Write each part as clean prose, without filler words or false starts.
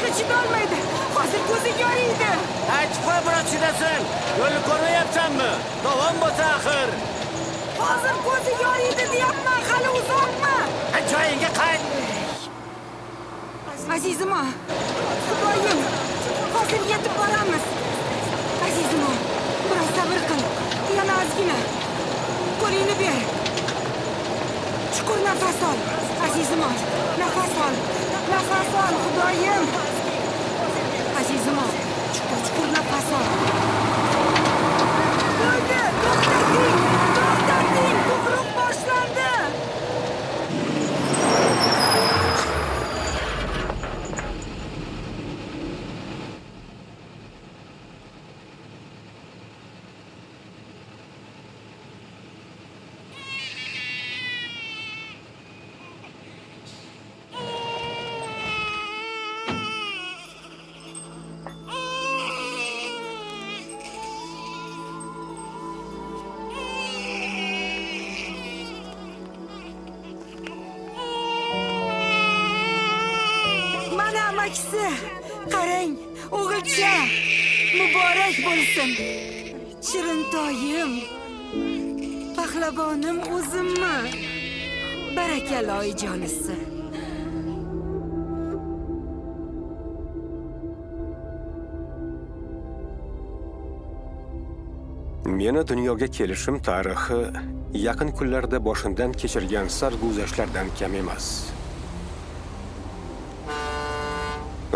ko'rishga chidolmaydi. Hozir ko'zi yoriydi. Aytib qo'y, biroz chidasin. Yo'lni ko'rmayapsanmi? Davom bo'lsa axir. Hozir ko'zi yoriydi deyapman, hali uzoqmi? Joyingga qayt. Azizim, Xudoyim, hozir yetib boramiz. Azizim, biroz sabr qil. Yana ozgina. Qo'lingni ber. Chuqur nafas ol. Azizim, nafas ol. Nafas ol, Xudoyim. Azizim, chuqur nafas ol. Bo'ldi, to'xtating. To'xtating, tug'ruq boshlandi. Amakisi, qarang, o'g'ilcha, muborak bo'lsin. Shirintoyim, pahlavonim o'zimmi? Barakalla oyijonisi. Meni dunyoga kelishim tarixi yaqin kunlarda boshimdan kechirgan sarguzashtlardan kam emas.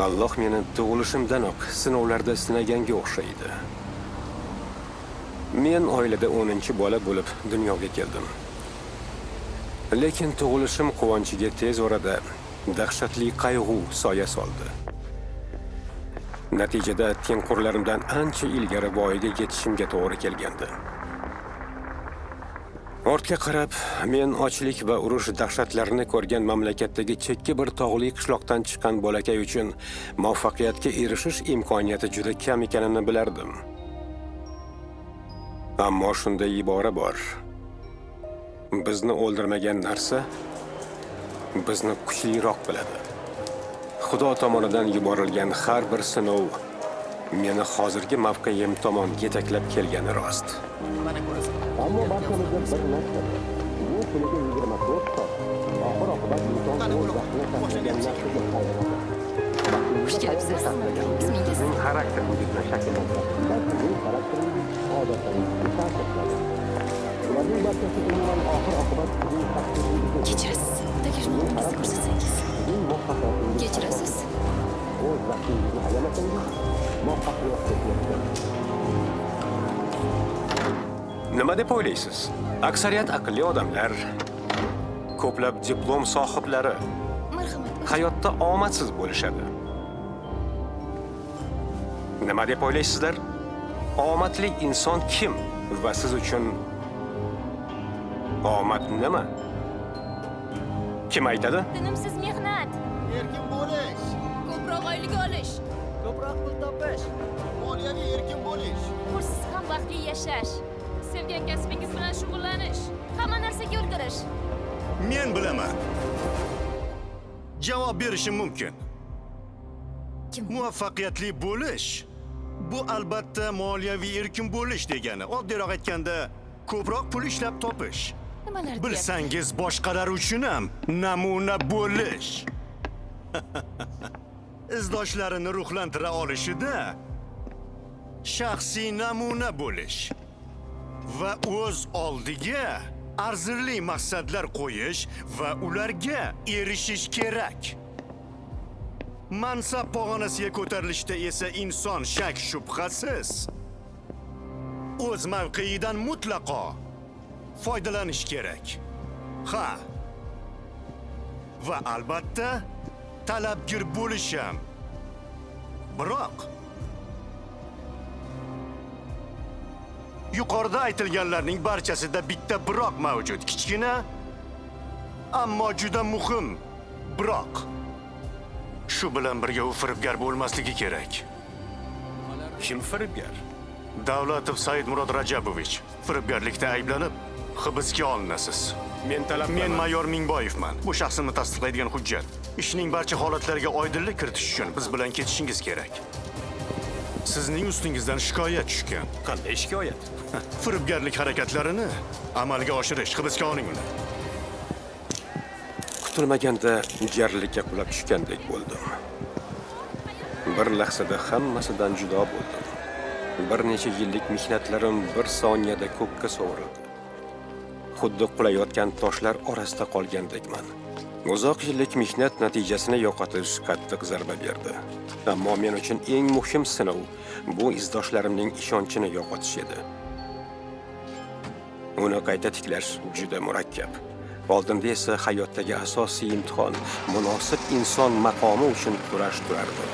Alloh meni tug'ilishimdanoq sinovlarda sinaganga o'xshaydi. Men oilada 10-bola bo'lib dunyoga keldim. Lekin tug'ilishim quvonchiga tez orada dahshatli qayg'u soya soldi. Natijada tengqurlarimdan ancha ilgari voyaga yetishimga to'g'ri kelgandi. Ortga qarab, men ochlik va urush dahshatlarini ko'rgan mamlakatdagi chekka bir tog'li qishloqdan chiqqan bolakay uchun muvaffaqiyatga erishish imkoniyati juda kam ekanini bilardim. Ammo shunday ibora bor. Bizni o'ldirmagan narsa bizni kuchliroq biladi. Xudo tomonidan yuborilgan har bir sinov meni hozirgi mavqeim tomon yetaklab kelgani rost. Ammo barchamizga bir narsa. Bu kuniga 24 soat. Oxir oqibat inson o'z vaqtini sarflagan narsaga qodir. Xush kelibsiz. Ismingiz? Sizning xarakteringizni shakllantiradi. Sizning xarakteringiz odatlaringizni ta'sirlaydi. Ularning barchasi umuman oxir oqibat sizning taqdiringizga Kechirasiz. Tegishmovligingizni ko'rsatsangiz. Kechirasiz. o'z vaqtingizni ayamasangiz, muvaffaqiyatga erishasiz. Nima deb o'ylaysiz? Aksariyat aqlli odamlar, ko'plab diplom sohiblari Marhamat. hayotda omadsiz bo'lishadi. Nima deb o'ylaysizlar? Omadli inson kim va siz uchun omad nima? Kim aytadi? Tinimsiz mehnat, Erkin bo'lish, ko'proq oylik olish, ko'proq pul topish, moliyaviy erkin bo'lish. pulsiz ham baxtli yashash, sevgan kasbingiz bilan shug'ullanish, hamma narsaga ulgurish. Men bilaman. Javob berishim mumkin. Kim? Muvaffaqiyatli bo'lish bu albatta moliyaviy erkin bo'lish degani. Oddiyroq aytganda, ko'proq pul ishlab topish. Nimalar deyapsiz? Bilsangiz boshqalar uchun ham namuna bo'lish. Izdoshlarini ruhlantira olishida shaxsiy namuna bo'lish va o'z oldiga arzirli maqsadlar qo'yish va ularga erishish kerak. Mansab pog'onasiga ko'tarilishda esa inson shak shubhasiz o'z mavqeidan mutlaqo foydalanish kerak. Ha. Va albatta talabgir bo'lish ham. Biroq yuqorida aytilganlarning barchasida bitta biroq mavjud. Kichkina, ammo juda muhim biroq. Shu bilan birga u firibgar bo'lmasligi kerak. Kim firibgar? Davlatov Said Murod Rajabovich firibgarlikda ayblanib hibsga olinasiz. Men talab Men qilaman. mayor Mingboyevman. Bu shaxsimni tasdiqlaydigan hujjat. Ishning barcha holatlariga oydinlik kiritish uchun biz bilan ketishingiz kerak. Sizning ustingizdan shikoyat tushgan. Qanday shikoyat? Firibgarlik harakatlarini amalga oshirish, hibsga oling uni. Kutilmaganda jarlikka qulab tushgandek bo'ldim. Bir lahzada hammasidan judo bo'ldim. Bir necha yillik mehnatlarim bir soniyada ko'kka sovurildi. Xuddi qulayotgan toshlar orasida qolgandekman. Uzoq yillik mehnat natijasini yo'qotish qattiq zarba berdi. Ammo men uchun eng muhim sinov bu izdoshlarimning ishonchini yo'qotish edi. Uni qayta tiklash juda murakkab. Oldinda esa hayotdagi asosiy imtihon munosib inson maqomi uchun kurash turardi.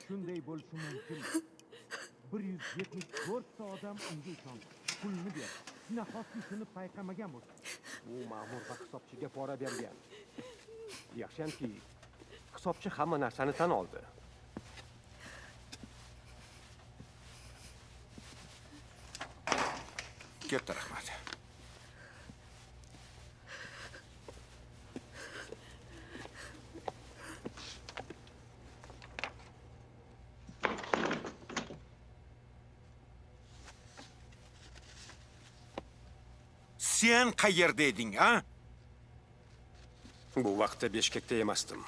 Shunday bo'lishi mumkin. 174 ta odam unga ishondi. Pulni ber. Nahotki shuni payqamagan bo'lsa. U ma'mur va hisobchiga pora bergan. Yaxshamki, hisobchi hamma narsani tan oldi. Katta rahmat. Sen qayerda eding, ha? Bu vaqtda Beshkekda emasdim.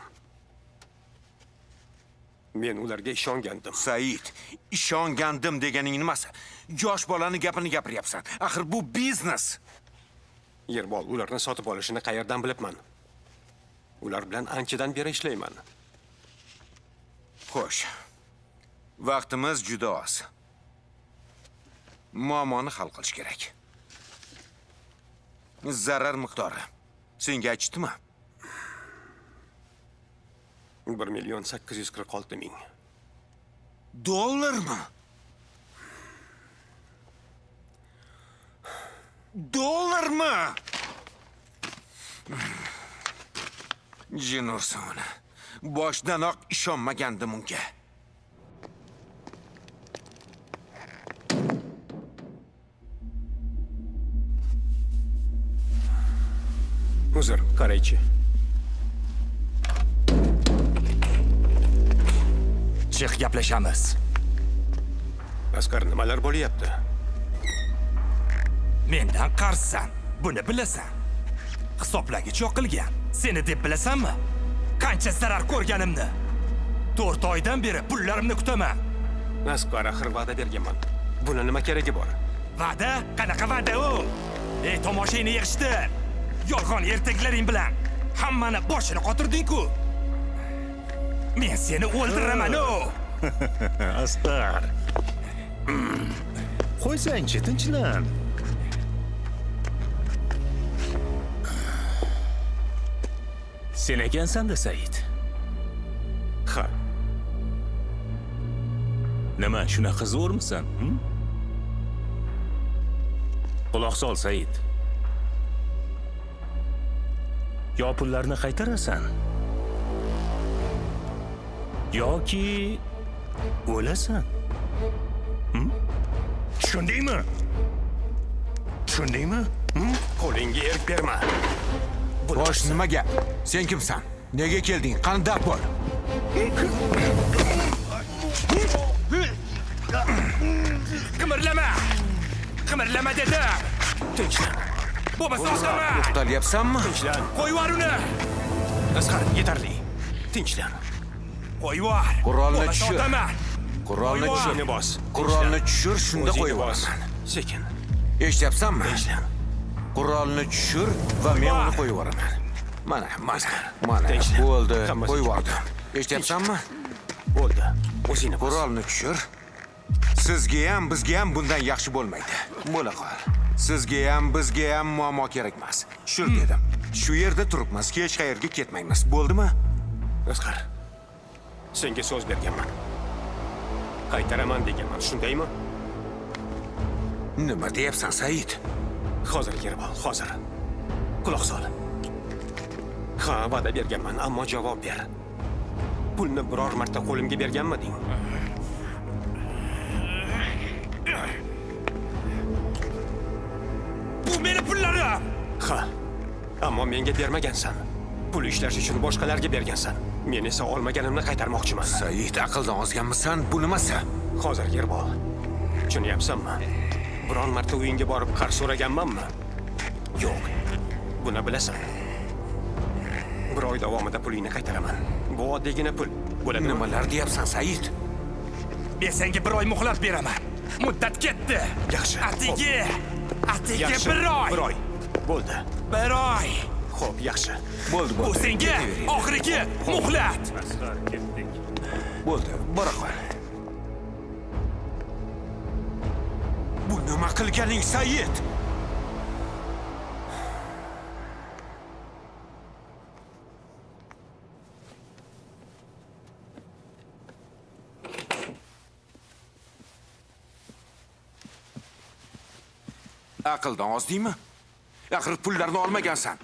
Men ularga ishongandim. Said, ishongandim deganing nimasi? Yosh bolani gapini gapiryapsan. Axir bu biznes. Yerbol ularni sotib olishini qayerdan bilibman? Ular bilan anchadan beri ishlayman. Xo'sh. Vaqtimiz juda oz. Muammoni hal qilish kerak. Zarar miqdori senga aytishdimi? 1,846,000. Dollarmi? Dollarmi? Jinosona. Boshdanoq ishonmagandim unga. Uzr, qaraychi. Chiq gaplashamiz. Asqar, nimalar bo'lyapti? Mendan qarzsan, buni bilasan. Hisoblagich yoqilgan. Seni deb bilasanmi? Qancha zarar ko'rganimni. 4 oydan beri pullarimni kutaman. Asqar, axir va'da berganman. Buni nima keragi bor? Va'da? Qanaqa va'da u? Ey, tomoshani yig'ishtir. Yolg'on ertaklaring bilan hammani boshini qotirding-ku. Men seni o'ldiraman-u. Asqar. Qo'ysang-chi, tinchlan. Sen ekansan-da, Said. Ha. Nima, shunaqa zo'rmisan? Quloq sol, Said. Yo pullarni qaytarasan, yoki o'lasan. Tushundingmi? Tushundingmi? Qo'lingga erk berma. Bosh nima gap? Sen kimsan? Nega kelding? Qani dard bor? Qimirlama! Qimirlama dedim. Tinchlan. Bo'lmasa otaman. To'xtalyapsanmi? Tinchlan. Qo'y yubor uni. Asqar, yetarli. Tinchlan. Qo'y yubor. Qurolni Bo'lmasa tushir. otaman. Qurolni Qo'y tushir. Shuni bos. Qurolni tushir, shunda O'zingni qo'yib bos. yuboraman. Sekin. Eshityapsanmi? Tinchlan. Qurolni tushir va men uni qo'yib yuboraman. Mana. Tinchlan. Bo'ldi. Hammasi Qo'yib joyida. yubordim. Eshityapsanmi? Bo'ldi. O'zingni bos. Qurolni tushir. Sizga ham, bizga ham bundan yaxshi bo'lmaydi. Bo'la qol. Sizga ham, bizga ham muammo kerak emas. Tushir dedim. Shu yerda turibmiz, hech qayerga ketmaymiz. Bo'ldimi? Asqar, senga so'z berganman. Qaytaraman deganman, shundaymi? Nima deyapsan, Said? Hozir Yerbol, hozir. Quloq sol. Ha, va'da berganman, ammo javob ber. Pulni biror marta qo'limga berganmiding? Bu meni pullarim. Ha, ammo menga bermagansan. Pul ishlash uchun boshqalarga bergansan. Men esa olmaganimni qaytarmoqchiman. Said, aqldan ozganmisan? Bu nimasi? Hozir Yerbol. Tushunyapsanmi? Biron marta uyingga borib qarz so'raganmanmi? Yo'q. Buni bilasan. Bir oy davomida pulingni qaytaraman. Bu oddiygina pul. Bo'ladimi? Nimalar deyapsan, Said? Men senga bir oy muhlat beraman. Muddat ketdi. Yaxshi. Atigi Yaxshi. bir oy. Bir oy. Bo'ldi. Bir oy. Xo'p, yaxshi. Bo'ldi, Bu bo'ldi. senga Ketaveringlar. oxirgi muhlat. Asqar, ketdik. Bo'ldi, bora qol. Bu nima qilganing, Said? Aqldan ozdingmi? Axir pullarni olmagansan.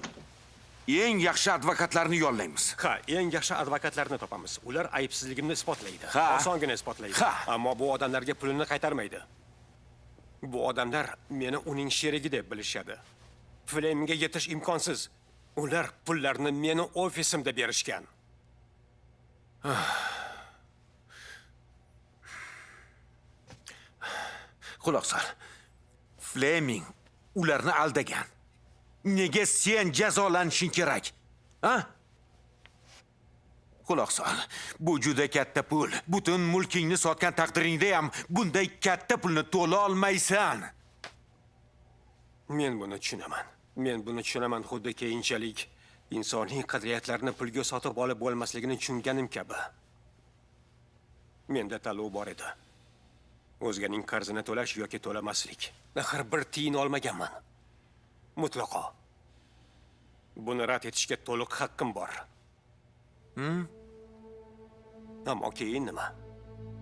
Eng yaxshi advokatlarni yollaymiz. Ha, eng yaxshi advokatlarni topamiz. Ular aybsizligimni isbotlaydi. Ha. Osongina isbotlaydi. Ha. Ammo bu odamlarga pulini qaytarmaydi. Bu odamlar meni uning sherigi deb bilishadi. Flemga yetish imkonsiz. Ular pullarni meni ofisimda berishgan. Quloq sol. Fleming ularni aldagan. Nega sen jazolanishing kerak? Ha? Quloq sol. Bu juda katta pul. Butun mulkingni sotgan taqdiringda ham bunday katta pulni to'la olmaysan. Men buni tushunaman. Men buni tushunaman, xuddi keyinchalik insoniy qadriyatlarni pulga sotib olib bo'lmasligini tushunganim kabi. Menda tanlov bor edi. O'zganing qarzini to'lash yoki to'lamaslik. Axir bir tiyin olmaganman. Mutlaqo. Buni rad etishga to'liq haqqim bor. Ammo keyin nima?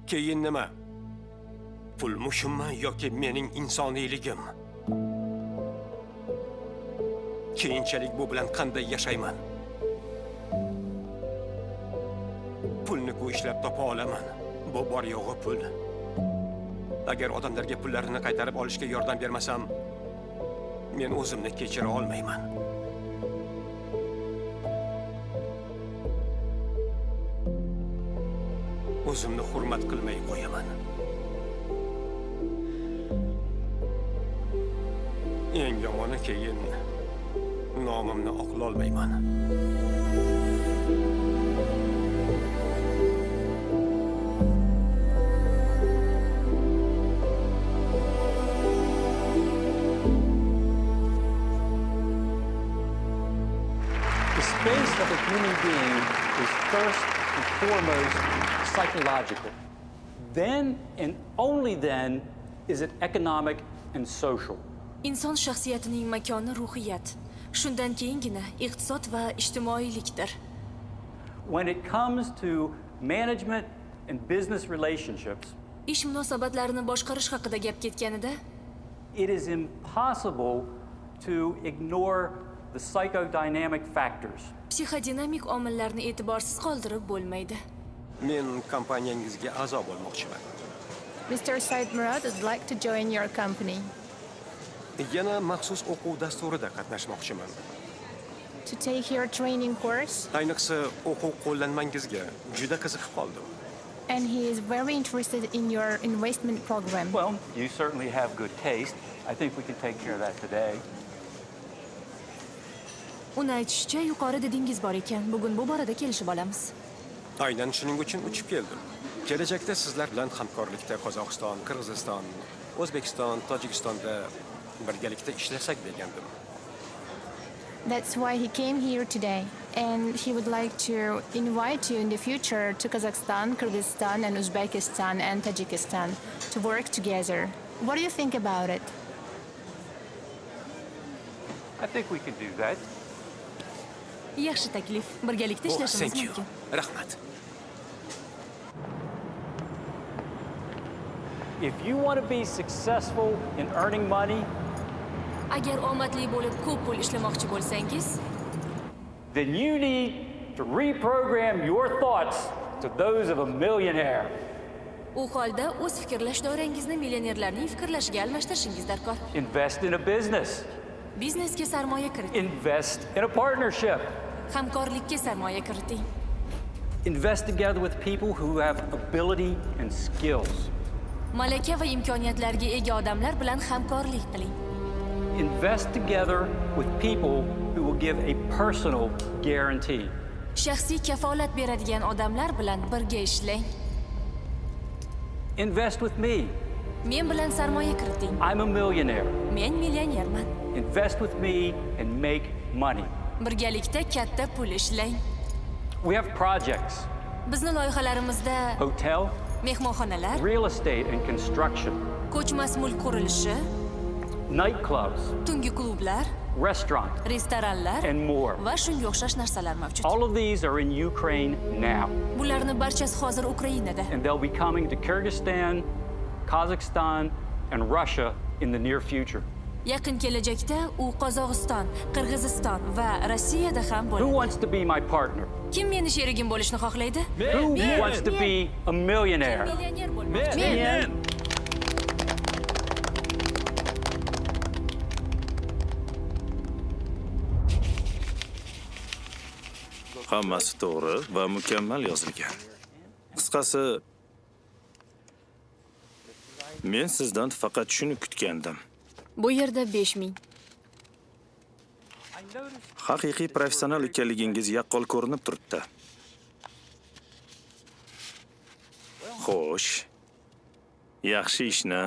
Keyin nima? Pul mushimmi yoki mening insoniyligim? Keyinchalik bu bilan qanday yashayman? Pulni-ku ishlab topa olaman. Bu bor yo'g'i pul. Agar odamlarga pullarini qaytarib olishga yordam bermasam, men o'zimni kechira olmayman. O'zimni hurmat qilmay qo'yaman. Eng yomoni keyin nomimni oqlolmayman. The space of a human being is first and foremost psychological. Then and only then is it economic and social. Inson shaxsiyatining makoni ruhiyat. Shundan keyingina iqtisod va ijtimoiylikdir. When it comes to management and business relationships, Ish munosabatlarini boshqarish haqida gap ketganida, it is impossible to ignore the psychodynamic factors. psixodinamik omillarni e'tiborsiz qoldirib bo'lmaydi. Men kompaniyangizga a'zo bo'lmoqchiman. Mr. Said Murad would like to join your company. Yana maxsus o'quv dasturida qatnashmoqchiman. To take your training course, Ayniqsa o'quv qo'llanmangizga juda qiziqib qoldim. and he is very interested in your investment program. Well, you certainly have good taste. I think we can take care of that today. Uni aytishicha, yuqori didingiz bor ekan. Bugun bu borada kelishib olamiz. Aynan shuning uchun uchib keldim. Kelajakda sizlar bilan hamkorlikda Qozog'iston, Qirg'iziston, O'zbekiston, Tojikistonda birgalikda ishlasak degandim. That's why he came here today. And he would like to invite you in the future to Kazakhstan, Kyrgyzstan, and Uzbekistan and Tajikistan to work together. What do you think about it? I think we can do that. Yaxshi taklif. Birgalikda Oh, ishlashimiz thank you. mumkin. Rahmat. If you want to be successful in earning money, Agar omadli bo'lib ko'p pul ishlamoqchi bo'lsangiz, then you need to reprogram your thoughts to those of a millionaire. u holda o'z fikrlash doirangizni millionerlarning fikrlashiga almashtirishingiz darkor. Invest in a business. Biznesga sarmoya kiriting. Invest in a partnership. Hamkorlikka sarmoya kiriting. Invest together with people who have ability and skills. Malaka va imkoniyatlarga ega odamlar bilan hamkorlik qiling. Invest together with people who will give a personal guarantee. Shaxsiy kafolat beradigan odamlar bilan birga ishlang. Invest with me. Men bilan sarmoya kiriting. I'm a millionaire. Men millionerman. Invest with me and make money. Birgalikda katta pul ishlang. We have projects, Bizni loyihalarimizda hotel, mehmonxonalar, real estate and construction, ko'chmas mulk qurilishi, nightclubs, tungi klublar, restaurant, restoranlar and more. va shunga o'xshash narsalar mavjud. All of these are in Ukraine now, Bularning barchasi hozir Ukrainada. and they'll be coming to Kyrgyzstan, Kazakhstan, and Russia in the near future. Yaqin kelajakda u Qozog'iston, Qirg'iziston va Rossiyada ham Who bo'ladi. wants to be my partner? Kim meni sherigim bo'lishni xohlaydi? Who wants to be a millionaire? Millioner bo'lmoqchi. Men. Hammasi to'g'ri va mukammal yozilgan. Qisqasi, men sizdan faqat shuni kutgandim. Bu yerda 5000. Haqiqiy professional ekanligingiz yaqqol ko'rinib turibdi. Xo'sh. Yaxshi ishni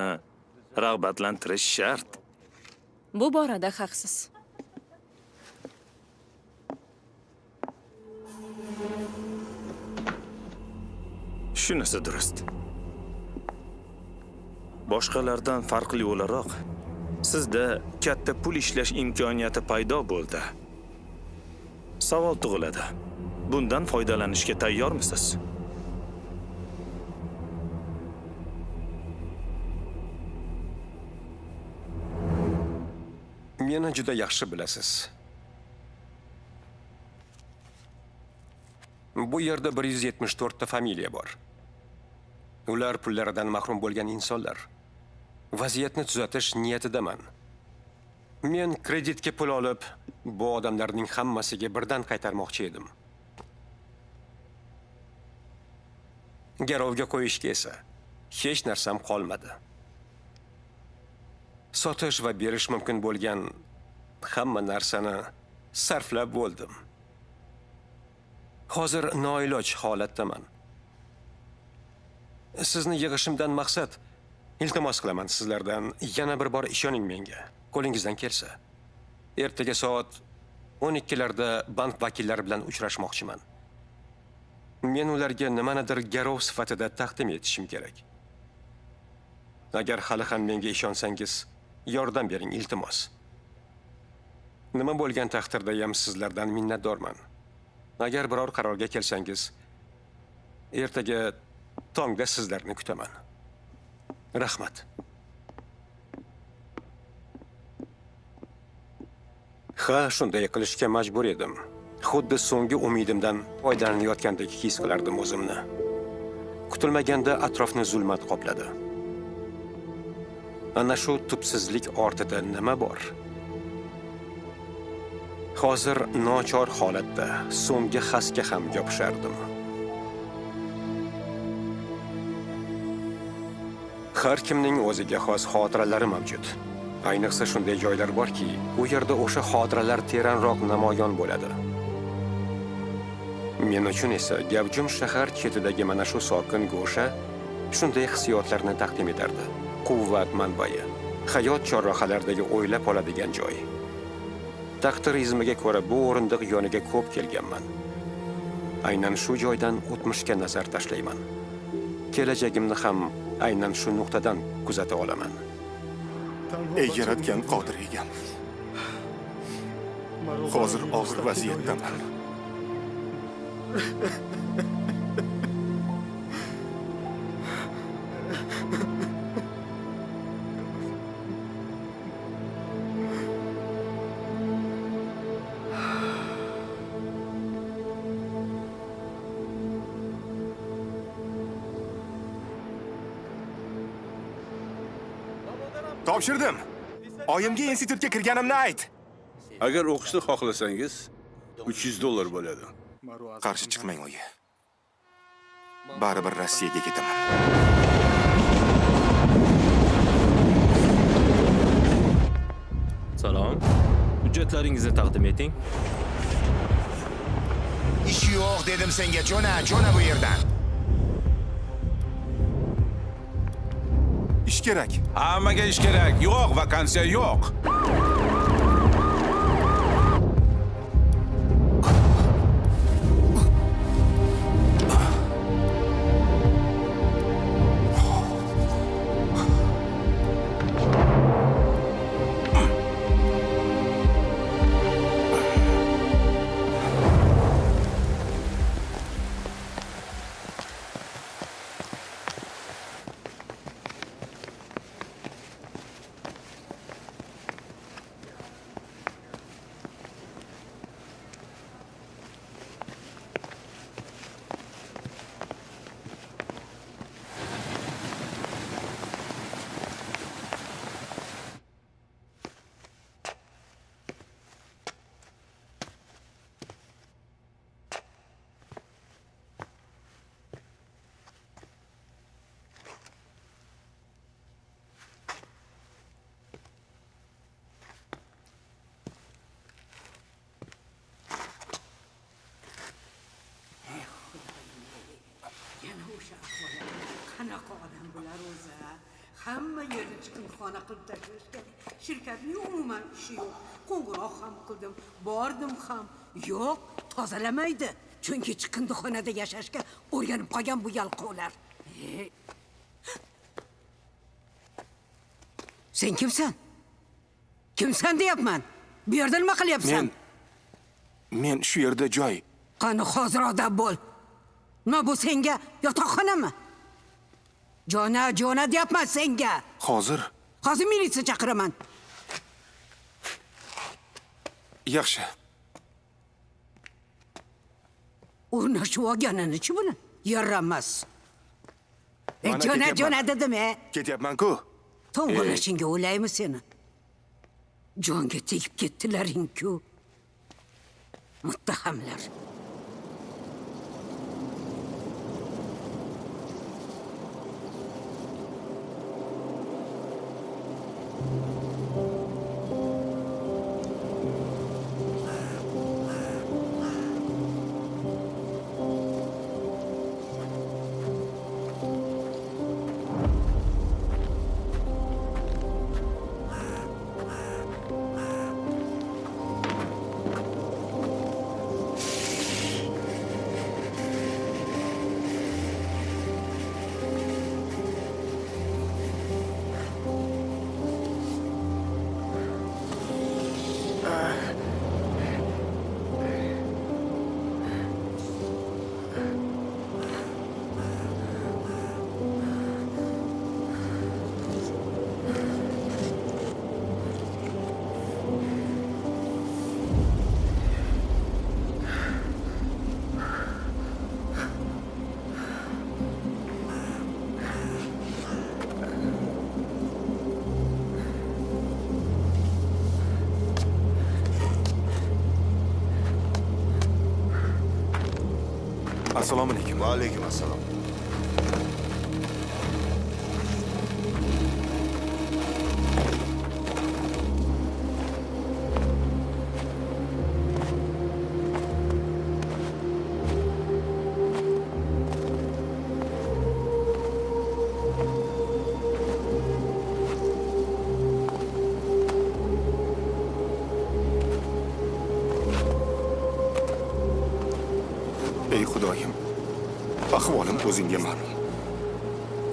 rag'batlantirish shart. Bu borada haqsiz. Shunisi durust. Boshqalardan farqli o'laroq, sizda katta pul ishlash imkoniyati paydo bo'ldi. Savol tug'iladi. Bundan foydalanishga tayyormisiz? Meni juda yaxshi bilasiz. Bu yerda 174 ta familiya bor. Ular pullaridan mahrum bo'lgan insonlar. Vaziyatni tuzatish niyatidaman. Men kreditga pul olib, bu odamlarning hammasiga birdan qaytarmoqchi edim. Garovga qo'yishga esa hech narsam qolmadi. Sotish va berish mumkin bo'lgan hamma narsani sarflab bo'ldim. Hozir noiloj holatdaman. Sizni yig'ishimdan maqsad, iltimos qilaman sizlardan yana bir bor ishoning menga. Qo'lingizdan kelsa. Ertaga soat 12 larda bank vakillari bilan uchrashmoqchiman. Men ularga nimanidir garov sifatida taqdim etishim kerak. Agar hali ham menga ishonsangiz, yordam bering iltimos. Nima bo'lgan taqdirda ham sizlardan minnatdorman. Agar biror qarorga kelsangiz, ertaga tongda sizlarni kutaman. Rahmat. Ha, shunday qilishga majbur edim. Xuddi so'nggi umidimdan foydalanayotgandek his qilardim o'zimni. Kutilmaganda atrofni zulmat qopladi. Ana shu tubsizlik ortida nima bor? Hozir nochor holatda so'nggi xasga ham yopishardim. Har kimning o'ziga xos xotiralari mavjud. Ayniqsa shunday joylar borki, u yerda o'sha xotiralar teranroq namoyon bo'ladi. Men uchun esa gavjum shahar chetidagi mana shu sokin go'sha shunday hissiyotlarni taqdim etardi. Quvvat manbai, hayot chorrahalaridagi o'ylab oladigan joy. Taqdir izmiga ko'ra bu o'rindiq yoniga ko'p kelganman. Aynan shu joydan o'tmishga nazar tashlayman. Kelajagimni ham aynan shu nuqtadan kuzata olaman. Ey yaratgan qodir egam. Hozir og'ir vaziyatdaman. Topshirdim. Oyimga institutga kirganimni ayt. Agar o'qishni xohlasangiz, $300 bo'ladi. Qarshi chiqmang oyi. Baribir Rossiyaga ketaman. Salom. Hujjatlaringizni taqdim eting. Ish yo'q dedim senga, jo'na bu yerdan. Ish kerak. Hammaga ish kerak. Yo'q, vakansiya yo'q. Qanaqa odam bular o'zi? Hamma yerni chiqindixona qilib tashlashgan. Shirkatning umuman ishi yo'q. Qo'ng'iroq ham qildim, bordim ham. Yo'q, tozalamaydi. Chunki chiqindixonada yashashga o'rganib qolgan bu yalqovlar. Sen kimsan? Kimsan deyapman? Bu yerda nima qilyapsan? Men shu yerda joy. Qani hozir odam bo'l. Nima bu senga yotoqxonami? Jona deyapman senga. Hozir militsiya chaqiraman. yaxshi. O'rnashib olganini-chi buni? Yaramas. Mana Jona ketyapman. dedim-a. Ketyapman-ku. To'ng'ilashingga o'laymi seni? Jonga tegib ketdilaring-ku. Muttahamlar. Assalomu alaykum. Va alaykum assalom. Ey Xudoyim, ahvolim o'zingga ma'lum.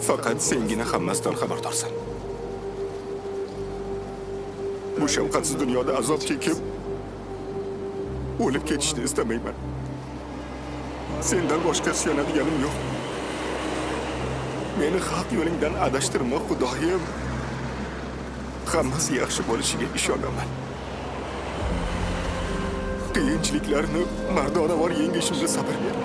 Faqat sengina hammasidan xabardorsan. Bu shafqatsiz dunyoda azob chekib o'lib ketishni istamayman. Sendan boshqa suyanadiganim yo'q. Meni haq yo'lingdan adashtirma, Xudoyim. Hammasi yaxshi bo'lishiga ishonaman. Qiyinchiliklarni mardonavor yengishimga sabr ber.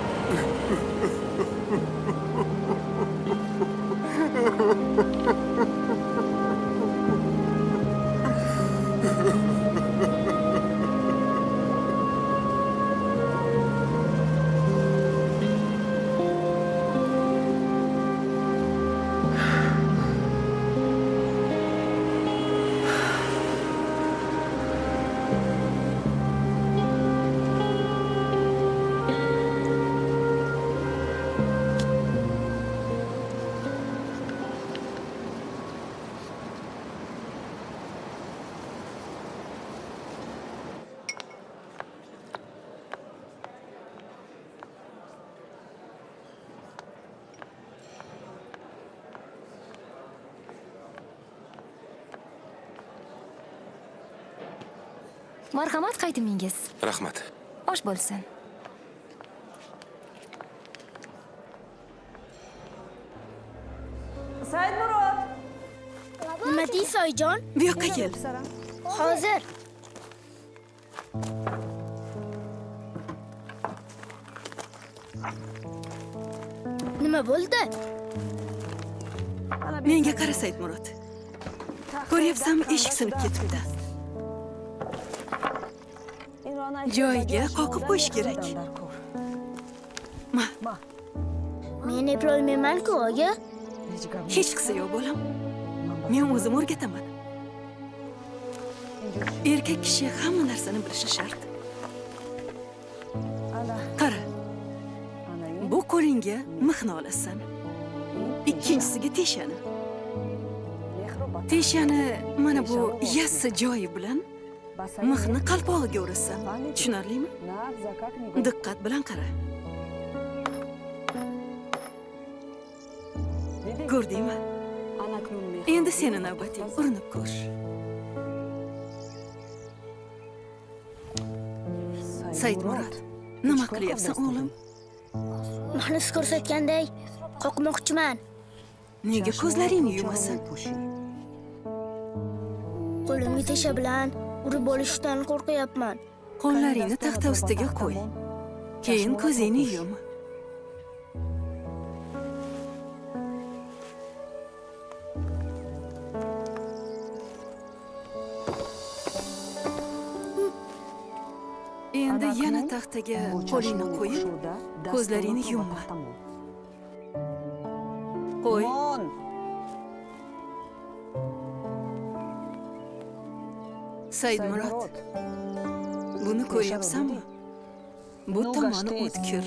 Marhamat, qaytimingiz. Rahmat. Osh bo'lsin. Saidmurod. Nima deysiz oyijon? Bu yoqqa kel. Hozir. Nima bo'ldi? Menga qara Saidmurod. Ko'ryapsanmi, eshik sinib ketibdi. Joyiga qoqib qo'yish kerak. Men eplolmayman-ku, oyi. Hech qisi yo'q bolam. Men o'zim o'rgataman. Erkak kishi hamma narsani bilishi shart. Qara. Bu qo'lingga mixni olasan. Ikkinchisiga teshani. Teshani mana bu yassi joyi bilan mixni qalpog'iga o'rasan. Tushunarlimi? Diqqat bilan qara. Ko'rdingmi? Endi seni navbating, urinib ko'r. Saidmurod, nima qilyapsan o'g'lim? Mahlis ko'rsatganday qoqmoqchiman. Nega ko'zlaringni yumasan? Qo'limga tesha bilan urib olishdan qo'rqyapman. Qo'llaringni taxta ustiga qo'y. Keyin ko'zingni yum. Endi yana taxtaga qo'lingni qo'yib, ko'zlaringni yumma. Qo'y. Saidmurod, buni ko'ryapsanmi? Bu tomoni o'tkir.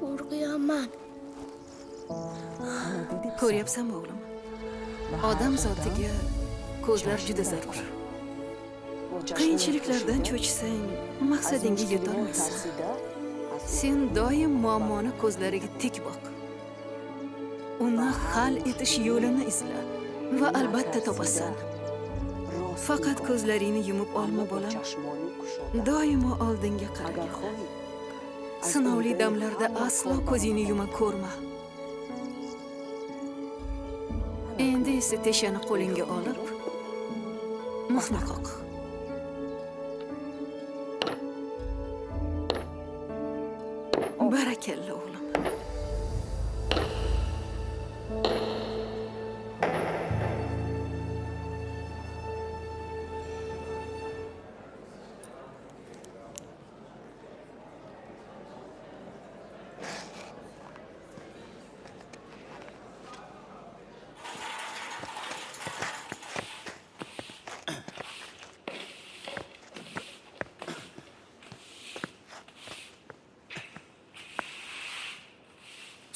Qo'rqyapman. Ko'ryapsanmi o'g'lim? Odam zotiga ko'zlar juda zarur. Qiyinchiliklardan cho'chsang, maqsadingga yetolmaysan. Sen doim muammoni ko'zlariga tik boq. Uni hal etish yo'lini izla va albatta topasan. Faqat ko'zlaringni yumib olma bolam. Doimo oldinga qara. Sinovli damlarda aslo ko'zingni yuma ko'rma. Endi esa teshani qo'lingga olib, mixni qoq. Barakalla o'g'lim.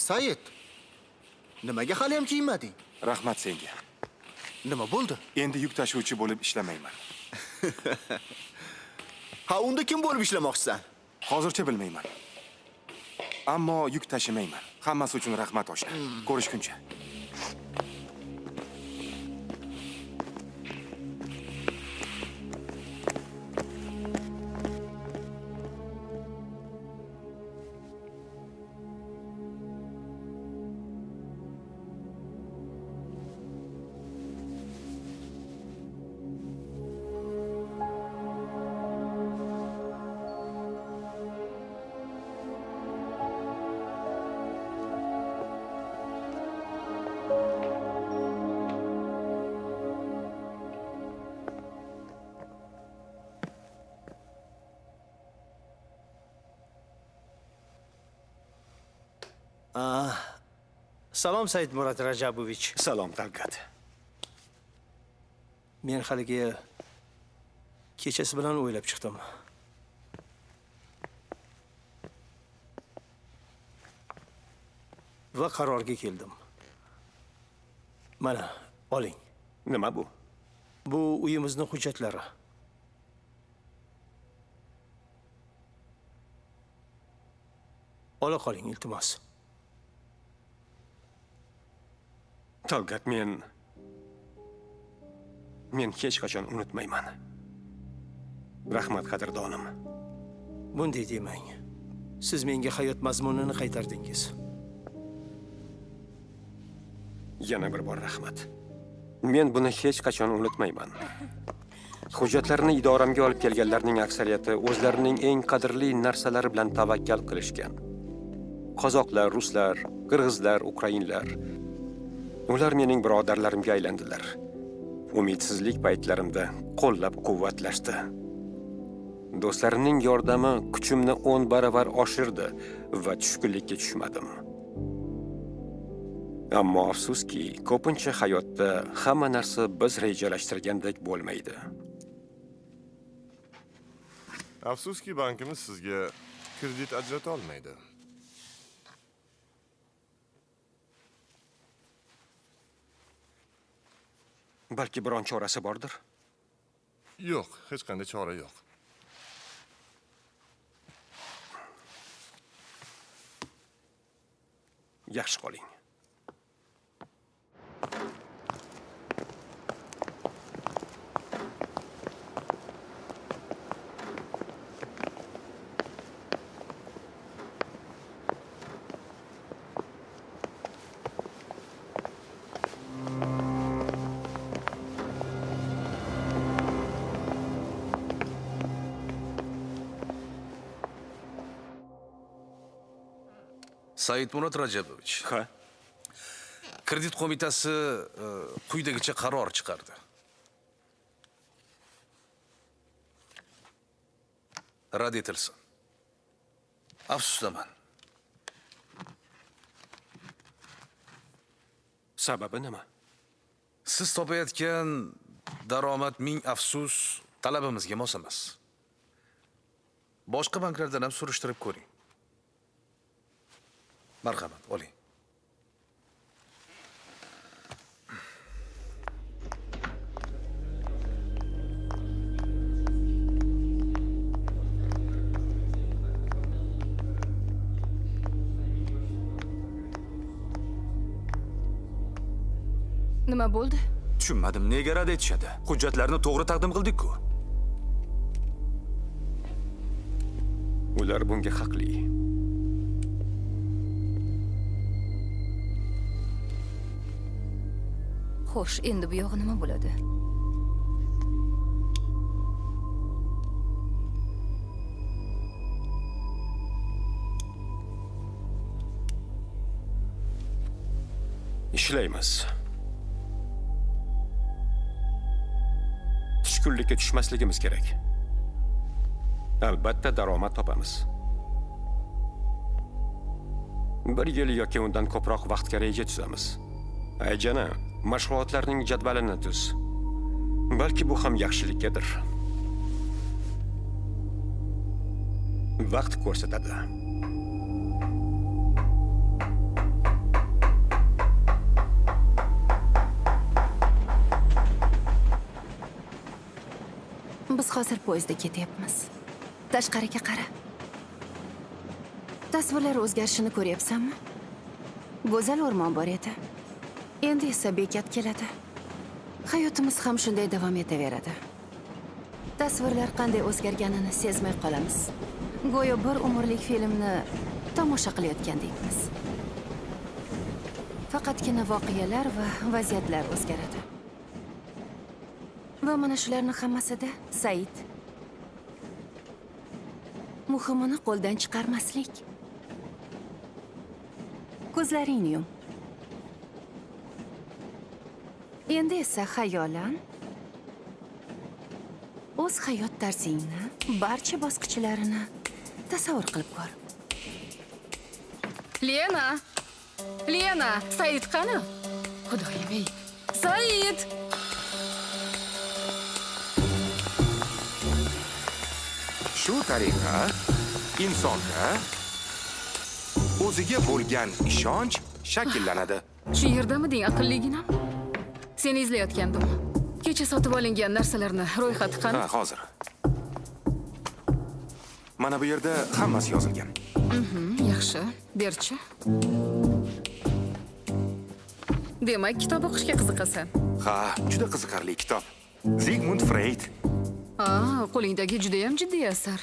Said, nimaga hali ham kiymading? Rahmat senga. Nima bo'ldi? Endi yuk tashuvchi bo'lib ishlamayman. Ha, unda kim bo'lib ishlamoqchisan? Hozircha bilmayman. Ammo yuk tashimayman. Hammasi uchun rahmat oshna. Ko'rishguncha. Salom Saidmurod Rajabovich. Salom Talgat. Men haligi kechasi bilan o'ylab chiqdim. Va qarorga keldim. Mana, oling. Nima bu? Bu uyimizning hujjatlari. Ola qoling, iltimos. Talgat, men Men hech qachon unutmayman. Rahmat qadrdonim. Bunday demang. Siz menga hayot mazmunini qaytardingiz. Yana bir bor rahmat. Men buni hech qachon unutmayman. Hujjatlarni idoramga olib kelganlarning aksariyati o'zlarining eng qadrli narsalari bilan tavakkal qilishgan. Qozoqlar, ruslar, qirg'izlar, ukrainlar. Ular mening birodarlarimga aylandilar. Umidsizlik paytlarimda qo'llab-quvvatlashdi. Do'stlarimning yordami kuchimni 10 baravar oshirdi va tushkunlikka tushmadim. Ammo afsuski, ko'pincha hayotda hamma narsa biz rejalashtirgandek bo'lmaydi. Afsuski, bankimiz sizga kredit ajrata olmaydi. Balki biron chorasi bordir? Yo'q, hech qanday chora yo'q. Yaxshi qoling. Saidmurod Rajabovich. Ha. Kredit qo'mitasi quyidagicha qaror chiqardi. Rad etilsin. Afsusdaman. Sababi nima? Siz topayotgan daromad ming afsus talabimizga mos emas. Boshqa banklardan ham surishtirib ko'ring. Marhamat, oling. Nima bo'ldi? Tushunmadim, nega rad etishadi? Hujjatlarni to'g'ri taqdim qildik-ku. Ular bunga haqli. Xo'sh, endi bu yog'i nima bo'ladi? Ishlaymiz. Tushkunlikka tushmasligimiz kerak. Albatta daromad topamiz. 1 yil yoki undan ko'proq vaqtga reja tuzamiz. Ayjana, mashg'ulotlarning jadvalini tuz. Balki bu ham yaxshilikkadir. Vaqt ko'rsatadi. Biz hozir poyezdda ketyapmiz. Tashqariga qara. Tasvirlar o'zgarishini ko'ryapsanmi? Go'zal o'rmon bor edi. Endi esa bekat keladi. Hayotimiz ham shunday davom etaveradi. Tasvirlar qanday o'zgarganini sezmay qolamiz. Go'yo bir umrlik filmni tomosha qilayotgandekmiz. Faqatgina voqealar va vaziyatlar o'zgaradi. Va mana shularning hammasida Said. Muhimini qo'ldan chiqarmaslik. Ko'zlaringni yum. Endi esa xayolan o'z hayot tarzingni barcha bosqichlarini tasavvur qilib ko'r. Lena, Said qani? Xudoyim-ey. Said! Shu tariqa insonda o'ziga bo'lgan ishonch shakllanadi. Shu yerdamiding aqlliginam? Seni izlayotgandim. Kecha sotib olingan narsalarni ro'yxati qani? Ha, hozir. Mana bu yerda hammasi yozilgan. Yaxshi, berchi. Demak, kitob o'qishga qiziqasan. Ha, juda qiziqarli kitob. Zigmund Freyd. Qo'lingdagi juda ham jiddiy asar.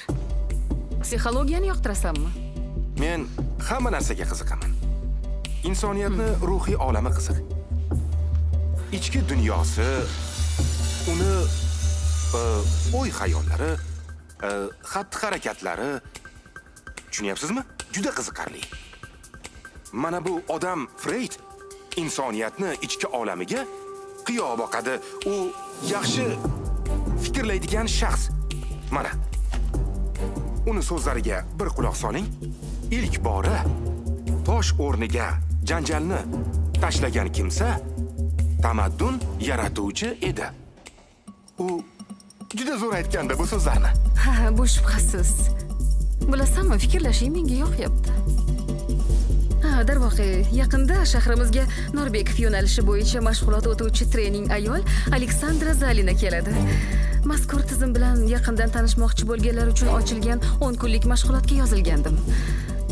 Psixologiyani yoqtirasanmi? Men hamma narsaga qiziqaman. Insoniyatni ruhiy olami qiziq. Ichki dunyosi, uni o'y-xayollari, xatti-harakatlari, tushunyapsizmi? Juda qiziqarli. Mana bu odam Freyd insoniyatni ichki olamiga qiyo boqadi. U yaxshi fikrlaydigan shaxs. Mana. Uni so'zlariga bir quloq soling. İlk bora tosh o'rniga janjalni tashlagan kimsa tamaddun yaratuvchi edi. U juda zo'r aytganda bu so'zlarni. Ha, bu shubhasiz. Bilasanmi, fikrlashing menga yoqyapti. Darvoqe, yaqinda shahrimizga Norbekov yo'nalishi bo'yicha mashg'ulot o'tuvchi trening ayol Aleksandra Zalina keladi. Mazkur tizim bilan yaqindan tanishmoqchi bo'lganlar uchun ochilgan 10 kunlik mashg'ulotga yozilgandim.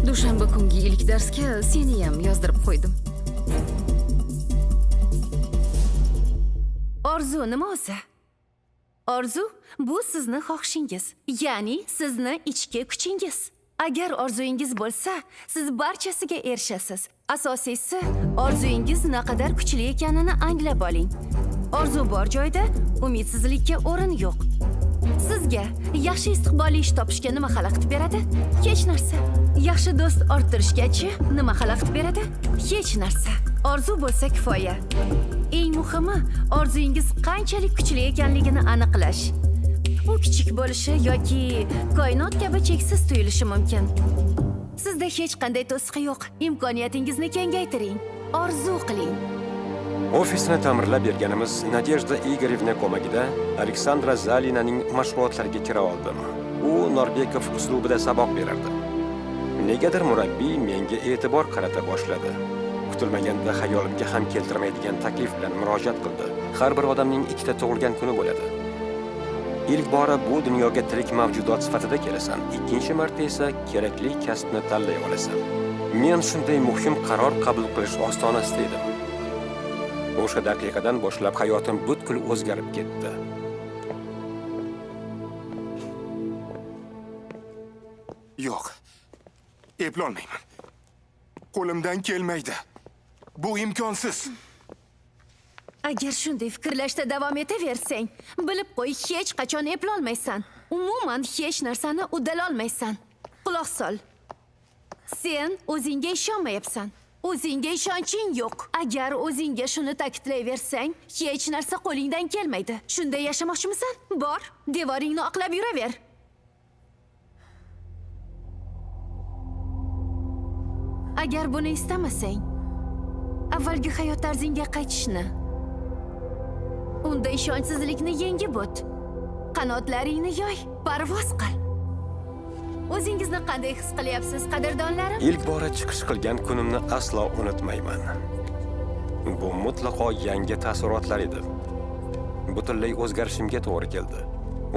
Dushanba kungi ilk darsga seni ham yozdirib qo'ydim. Orzu nima o'zi? Orzu bu sizni xohishingiz, ya'ni sizni ichki kuchingiz. Agar orzuyingiz bo'lsa, siz barchasiga erishasiz. Asosiysi, orzuyingiz naqadar kuchli ekanini anglab oling. Orzu bor joyda umidsizlikka o'rin yo'q. Sizga yaxshi istiqbolli ish topishga nima xalaqit beradi? Hech narsa. Yaxshi do'st orttirishgachi nima xalaqit beradi? Hech narsa. Orzu bo'lsa kifoya. Eng muhimi, orzuyingiz qanchalik kuchli ekanligini aniqlash. U kichik bo'lishi yoki koinot kabi cheksiz tuyulishi mumkin. Sizda hech qanday to'siq yo'q. Imkoniyatingizni kengaytiring. Orzu qiling. Ofisini ta'mirlab berganimiz Nadejda Igorevna ko'magida Aleksandra Zalinaning mashg'ulotlariga kira oldim. U Norbekov uslubida saboq berardi. Negadir murabbiy menga e'tibor qarata boshladi. Kutilmaganda xayolimga ham keltirmaydigan taklif bilan murojaat qildi. Har bir odamning ikkita tug'ilgan kuni bo'ladi. İlk bora bu dunyoga tirik mavjudot sifatida kelasan. Ikkinchi marta esa kerakli kasbni tanlay olasan. Men shunday muhim qaror qabul qilish ostonasida edim. O'sha daqiqadan boshlab hayotim butkul o'zgarib ketdi. Yo'q. Eplolmayman. Qo'limdan kelmaydi. Bu imkonsiz. Agar shunday fikrlashda davom etaversang, bilib qo'y, hech qachon eplolmaysan. Umuman hech narsani uddalolmaysan. Quloq sol. Sen o'zingga ishonmayapsan. O'zingga ishonching yo'q. Agar o'zingga shuni ta'kidlayversang, hech narsa qo'lingdan kelmaydi. Shunday yashamoqchimisan? Bor, devoringni oqlab yuraver. Agar buni istamasang, avvalgi hayot tarzingga qaytishni, unda ishonchsizlikni yengib o't. Qanotlaringni yoy, parvoz qil. O'zingizni qanday his qilyapsiz, qadrdonlarim? İlk bora chiqish qilgan kunimni aslo unutmayman. Bu mutlaqo yangi taassurotlar edi. Butunlay o'zgarishimga to'g'ri keldi.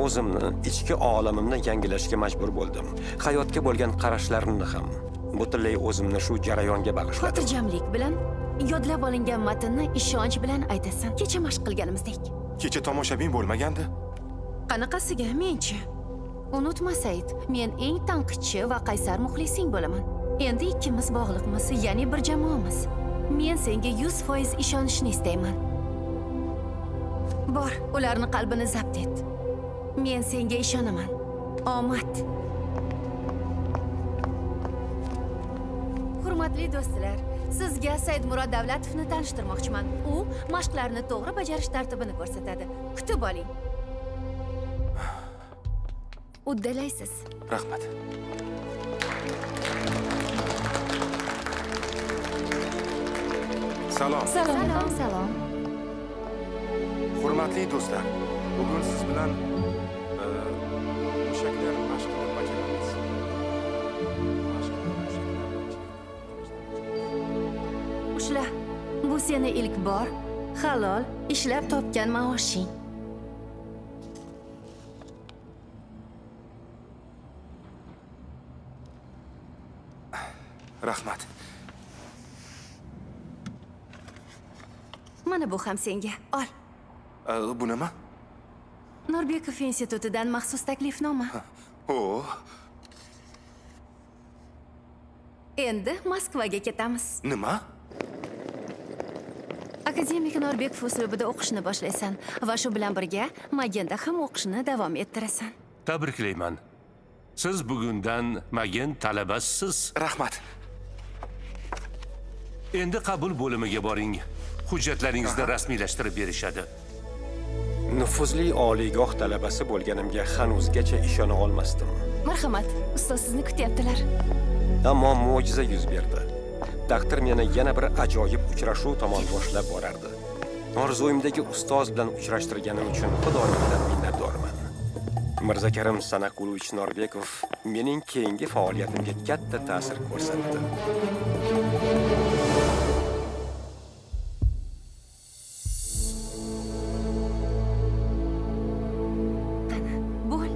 O'zimni, ichki olamimni yangilashga majbur bo'ldim. Hayotga bo'lgan qarashlarimni ham butunlay o'zimni shu jarayonga bag'ishladim. Xotirjamlik bilan yodlab olingan matnni ishonch bilan aytasan. Kecha mashq qilganimizdek. Kecha tomoshabin bo'lmagandi? Qanaqasiga, menchi? Unutma Said, men eng tanqidchi va qaysar muxlising bo'laman. Endi ikkimiz bog'liqmiz, ya'ni bir jamoamiz. Men senga 100% ishonishni istayman. Bor, ularni qalbini zabt et. Men senga ishonaman. Omad. Hurmatli do'stlar, sizga Saidmurod Davlatovni tanishtirmoqchiman. U mashqlarni to'g'ri bajarish tartibini ko'rsatadi. Kutib oling. Uddalaysiz. Rahmat. Salom. Salom. Salom. Hurmatli do'stlar, bugun siz bilan mushaklar mashqini bajaramiz. Ushla. Bu seni ilk bor halol ishlab topgan maoshing. Rahmat. Mana bu ham senga. Ol. Bu nima? Norbekov institutidan maxsus taklifnoma. O, Endi Moskvaga ketamiz. nima? Akademik Norbekov uslubida o'qishni boshlaysan va shu bilan birga Magenda ham o'qishni davom ettirasan. Tabriklayman. Siz bugundan Magen talabasiz. Rahmat. Endi qabul bo'limiga boring. Hujjatlaringizni rasmiylashtirib berishadi. Nufuzli oliygoh talabasi bo'lganimga hanuzgacha ishona olmasdim. Marhamat, ustoz sizni kutyaptilar. Ammo mo'jiza yuz berdi. Taqdir meni yana bir ajoyib uchrashuv tomon boshlab borardi. Orzuyimdagi ustoz bilan uchrashtirganim uchun Xudoyimdan minnatdorman. Mirzakarim Sanaqulovich Norbekov mening keyingi faoliyatimga katta ta'sir ko'rsatdi. Bo'l.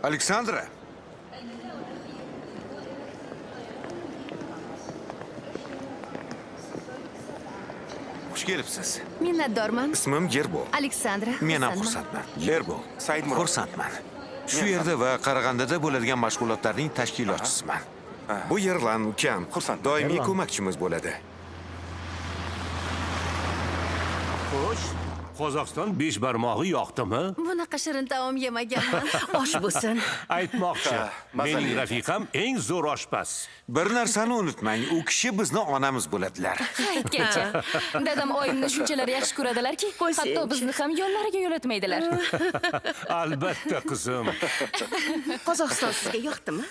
Aleksandra. Xush kelibsiz. Minnatdorman. Ismim Gerbo. Aleksandra. Men ham xursandman. Gerbo. Saidmurod. Xursandman. Shu yerda va Qarag'andada bo'ladigan mashg'ulotlarning tashkilotchisiman. Bu Yerlan ukam. Xursand. Doimiy ko'makchimiz bo'ladi. Xo'sh, Qozog'iston 5 barmog'i yoqdimi? Bunaqa shirin taom yemaganman. Osh bo'lsin. Aytmoqchi, mening rafiqam eng zo'r oshpaz. Bir narsani unutmang, u kishi bizni onamiz bo'ladilar. Aytgancha. Dadam oyimni shunchalar yaxshi ko'radilarki, hatto bizni ham yo'llariga yo'latmaydilar. Albatta, qizim. Qozog'iston sizga yoqdimi?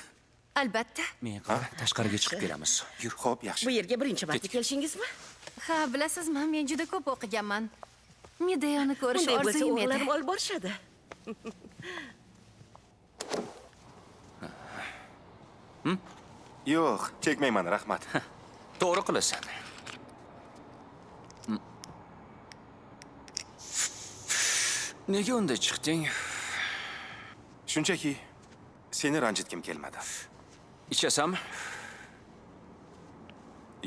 Albatta. Men tashqariga chiqib kelamiz. Yur, xo'p, yaxshi. Bu yerga birinchi marta kelishingizmi? Ha, bilasizmi, men juda ko'p o'qiganman. Medeyoni ko'rish Bunday bo'lsa orzuyim edi. o'g'larim olib borishadi. Yo'q, chekmayman, rahmat. To'g'ri qilasan. Nega unda chiqding? Shunchaki seni ranjitgim kelmadi. Ichasanmi?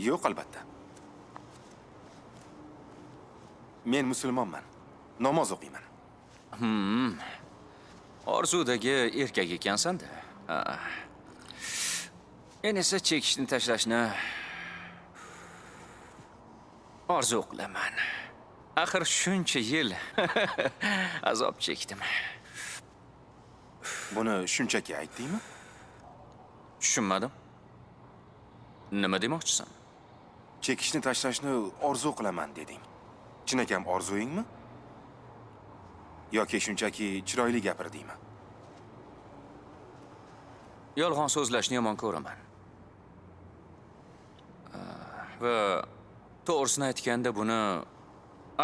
Yo'q, albatta. Men musulmonman. Namoz o'qiyman. Orzudagi erkak ekansan-da. Men esa chekishni tashlashni orzu qilaman. Axir shuncha yil azob chekdim. Buni shunchaki aytdingmi? Tushunmadim. Nima demoqchisan? Chekishni tashlashni orzu qilaman deding. Chinakam orzuyingmi? Yoki shunchaki chiroyli gapirdingmi? Yolg'on so'zlashni yomon ko'raman. Va to'g'risini aytganda buni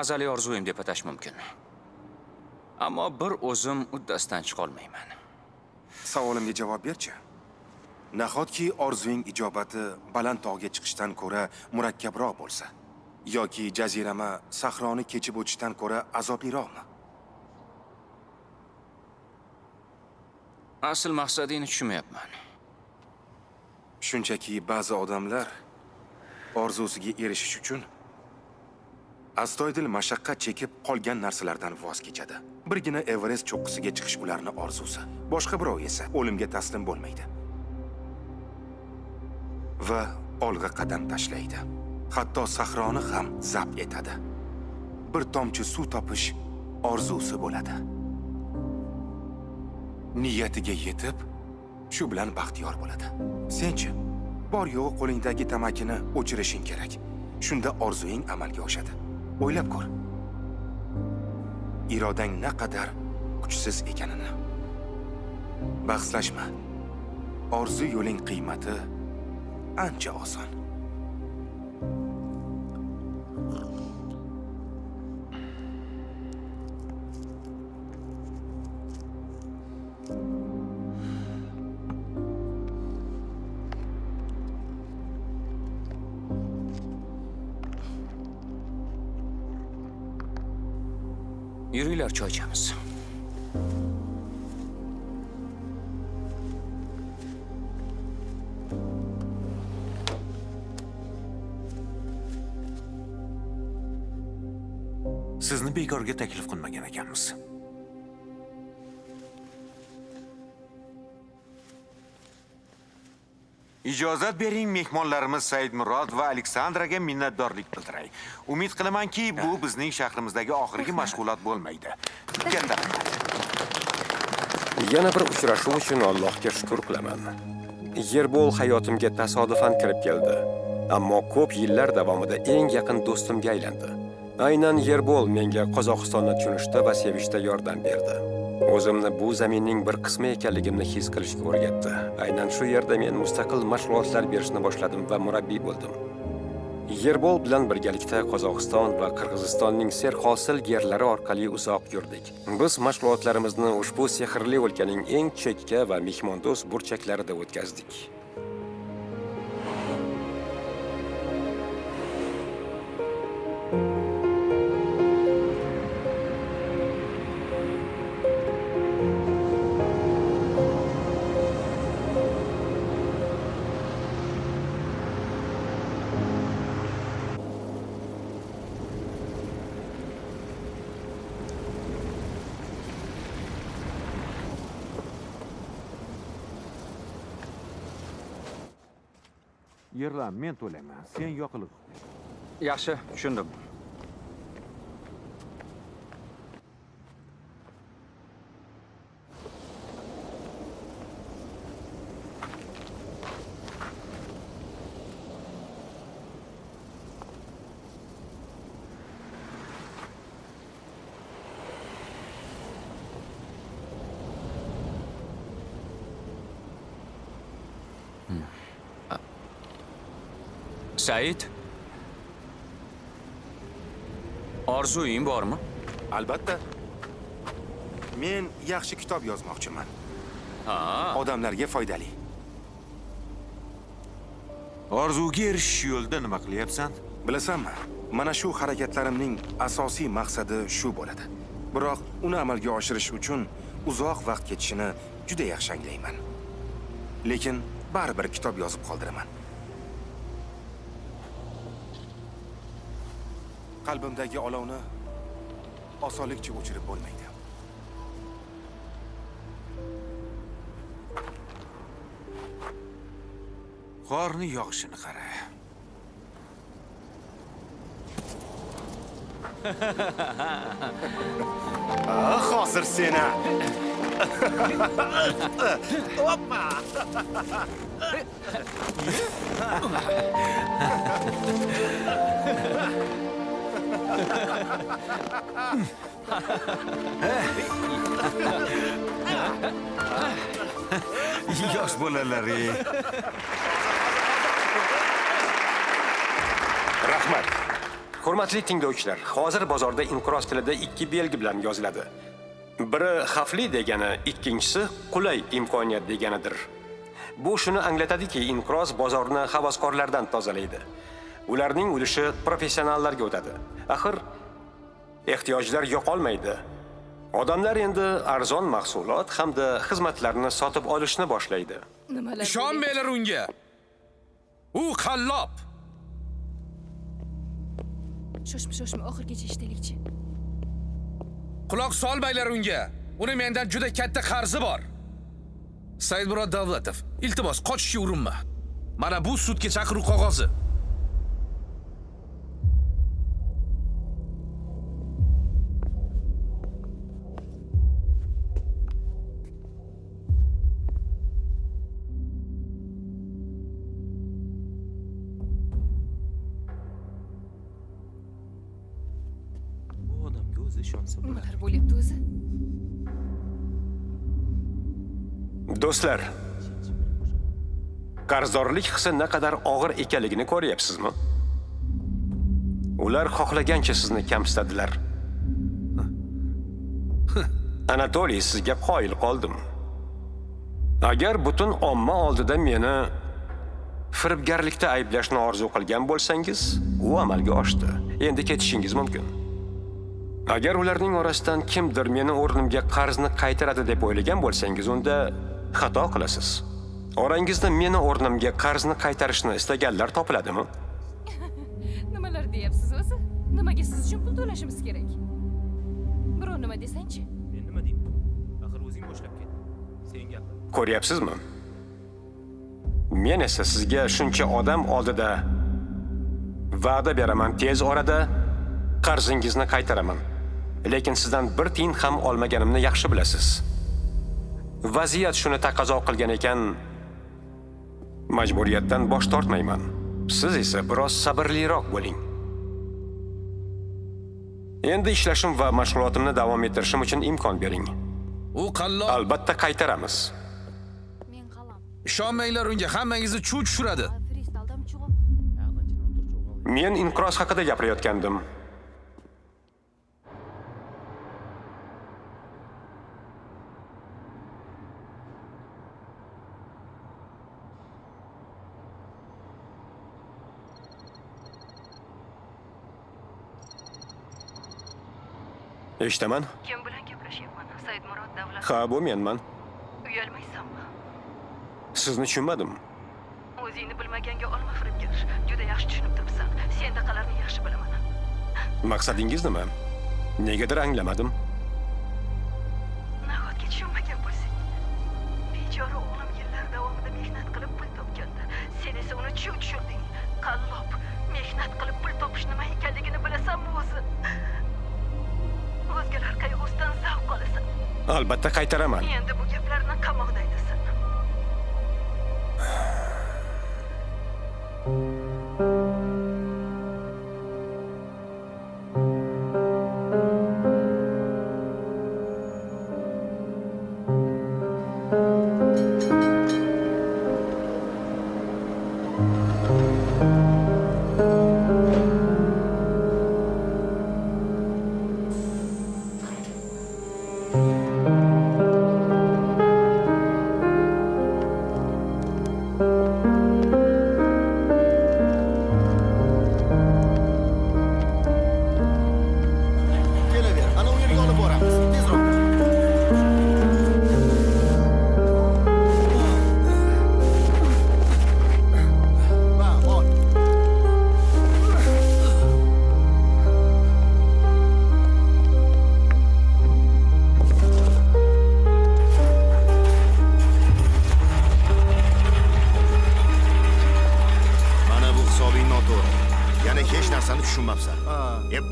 azaliy orzuyim deb atash mumkin. Ammo bir o'zim uddasidan chiqa olmayman. Savolimga javob berchi. Nahotki orzuying ijobati baland tog'ga chiqishdan ko'ra murakkabroq bo'lsa, yoki jazirama sahroni kechib o'tishdan ko'ra azobliroqmi? Asl maqsadingni tushunmayapman. Shunchaki ba'zi odamlar orzusiga erishish uchun astoydil mashaqqat chekib qolgan narsalardan voz kechadi. Birgina Everest cho'qqisiga chiqish ularning orzusi. Boshqa birov esa o'limga taslim bo'lmaydi. Va olg'a qadam tashlaydi. Hatto sahroni ham zabt etadi. Bir tomchi suv topish orzusi bo'ladi. Niyatiga yetib, shu bilan baxtiyor bo'ladi. Senchi, bor yo'q qo'lingdagi tamakini o'chirishing kerak. Shunda orzuying amalga oshadi. O'ylab ko'r. Irodang naqadar kuchsiz ekanini. Bahslashma. Orzu yo'ling qiymati ancha oson. Yuringlar, choy ichamiz. Sizni bekorga taklif qilmagan ekanmiz. Ijozat bering, mehmonlarimiz Saidmurod va Aleksandraga minnatdorlik bildiray. Umid qilamanki, bu bizning shahrimizdagi oxirgi mashg'ulot bo'lmaydi. Katta rahmat. Yana bir uchrashuv uchun Allohga shukr qilaman. Yerbol hayotimga tasodifan kirib keldi, ammo ko'p yillar davomida eng yaqin do'stimga aylandi. Aynan Yerbol menga Qozog'istonni tushunishda va sevishda yordam berdi. O'zimni bu zaminning bir qismi ekanligimni his qilishga o'rgatdi. Aynan shu yerda men mustaqil mashg'ulotlar berishni boshladim va murabbiy bo'ldim. Yerbol bilan birgalikda Qozog'iston va Qirg'izistonning serhosil yerlari orqali uzoq yurdik. Biz mashg'ulotlarimizni ushbu sehrli o'lkaning eng chekka va mehmondo'st burchaklarida o'tkazdik. Yerlar men to'layman, sen yoqilib. Yaxshi, tushundim. Said? Orzuying bormi? Albatta. Men yaxshi kitob yozmoqchiman. Ha. Odamlarga foydali. Orzuga erishish yo'lida nima qilyapsan? Bilasanmi? Mana shu harakatlarimning asosiy maqsadi shu bo'ladi. Biroq uni amalga oshirish uchun uzoq vaqt ketishini juda yaxshi anglayman. Lekin baribir kitob yozib qoldiraman. Qalbimdagi olovni osonlikcha o'chirib bo'lmaydi. Qorni yog'ishini qara. Hozir seni. Hoppa. Yosh bolalar-ey. Rahmat. Hurmatli tinglovchilar, hozir bozorda inqiroz tilida ikki belgi bilan yoziladi. Biri xavfli degani, ikkinchisi qulay imkoniyat deganidir. Bu shuni anglatadiki, inqiroz bozorni havaskorlardan tozalaydi. Ularning ulushi professionallarga o'tadi. Axir ehtiyojlar yo'qolmaydi. Odamlar endi arzon mahsulot hamda xizmatlarni sotib olishni boshlaydi. Ishonmanglar unga. U qallob. Shoshma, oxirgacha ishlaylikchi. Quloq solmanglar unga. Uni mendan juda katta qarzi bor. Saidmurod Davlatov, iltimos qochishga urinma. Mana bu sudga chaqiruv qog'ozi. Nimalar bo'lyapti o'zi? Do'stlar, qarzdorlik hissi naqadar og'ir ekanligini ko'ryapsizmi? Ular xohlagancha sizni kamsitadilar. Anatoliy, sizga qoyil qoldim. Agar butun omma oldida meni firibgarlikda ayblashni orzu qilgan bo'lsangiz, u amalga oshdi. Endi ketishingiz mumkin. Agar ularning orasidan kimdir meni o'rnimga qarzni qaytaradi deb o'ylagan bo'lsangiz, unda xato qilasiz. Orangizda meni o'rnimga qarzni qaytarishni istaganlar topiladimi? Nimalar deyapsiz o'zi? Nimaga siz uchun pul to'lashimiz kerak? Birov nima desangchi? Men nima deyman? Axir o'zing boshlab ketding. Sen gapir. Ko'ryapsizmi? Men esa sizga shuncha odam oldida va'da beraman, tez orada qarzingizni qaytaraman. Lekin sizdan bir tiyin ham olmaganimni yaxshi bilasiz. Vaziyat shuni taqozo qilgan ekan, majburiyatdan bosh tortmayman. Siz esa biroz sabrliroq bo'ling. Endi ishlashim va mashg'ulotimni davom ettirishim uchun imkon bering. U qallob. Albatta qaytaramiz. Ishonmanglar unga, hammangizni chuv tushiradi. Men inqiroz haqida gapirayotgandim. Eshitaman. Kim bilan gaplashyapman? Saidmurod Davlat. Ha, bu menman. Uyalmaysanmi? Sizni tushunmadim. O'zingni bilmaganga olma firibgar. Juda yaxshi tushunib turibsan. Sendaqalarni yaxshi bilaman. Maqsadingiz nima? Negadir anglamadim. Nahotki tushunmagan bo'lsang. Bechora o'g'lim yillar davomida mehnat qilib pul topganda, sen esa uni chuv tushirding. Qallob, mehnat qilib pul topish nima ekanligini bilasanmi o'zi? O'zgalar qayg'usidan zavq olasan. Albatta qaytaraman. Endi bu gaplarni qamoqda aytasan.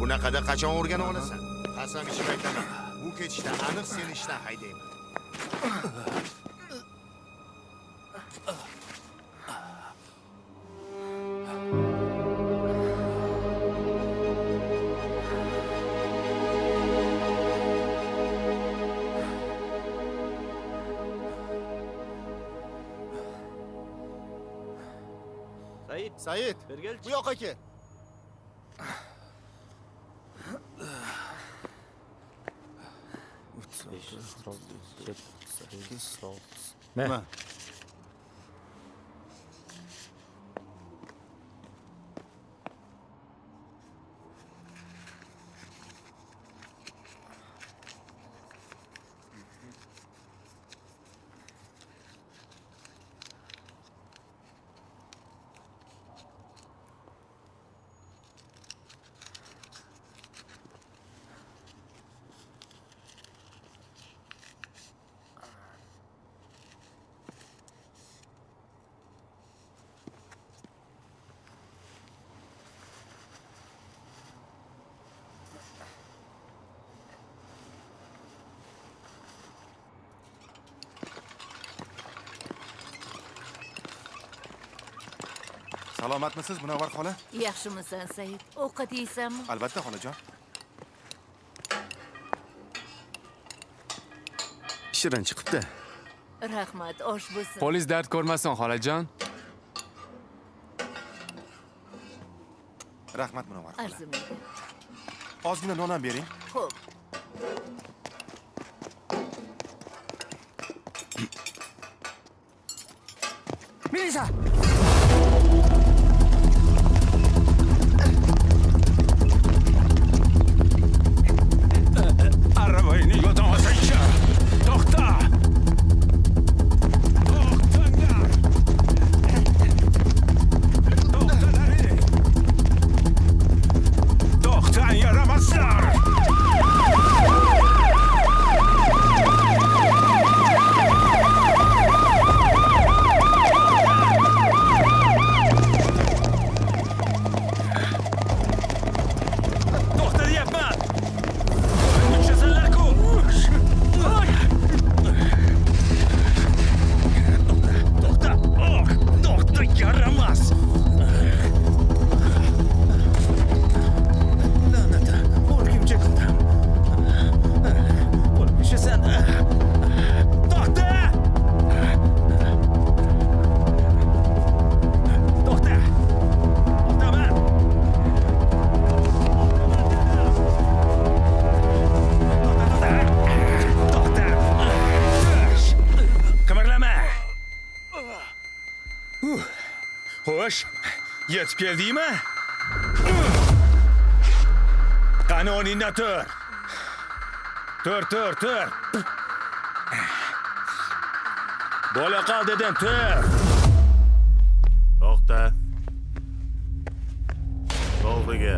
Bunaqada qachon o'rganib olasan? Qasam ichib aytaman. Bu ketishda aniq seni ishdan haydayman. Said, bu yoqqa kel. Nima? Salomatmisiz, Munavvar xola? Yaxshimisan, Said? Ovqat yeysanmi? Albatta, xolajon. Shirin chiqibdi. Rahmat, osh bo'lsin. Polis dard ko'rmasin, xolajon. Rahmat, Munavvar xola. Arzimaydi. Ozgina non ham bering. Xo'p. Milisa! Arabayni yo'ldan olsangchi. To'xta! To'xtanglar! To'xtalaring! To'xtang, yaramazlar! Xo'sh, yetib keldingmi? Qani o'rningdan tur. Tur. Bo'la qol dedim, tur. To'xta. To'g'riga.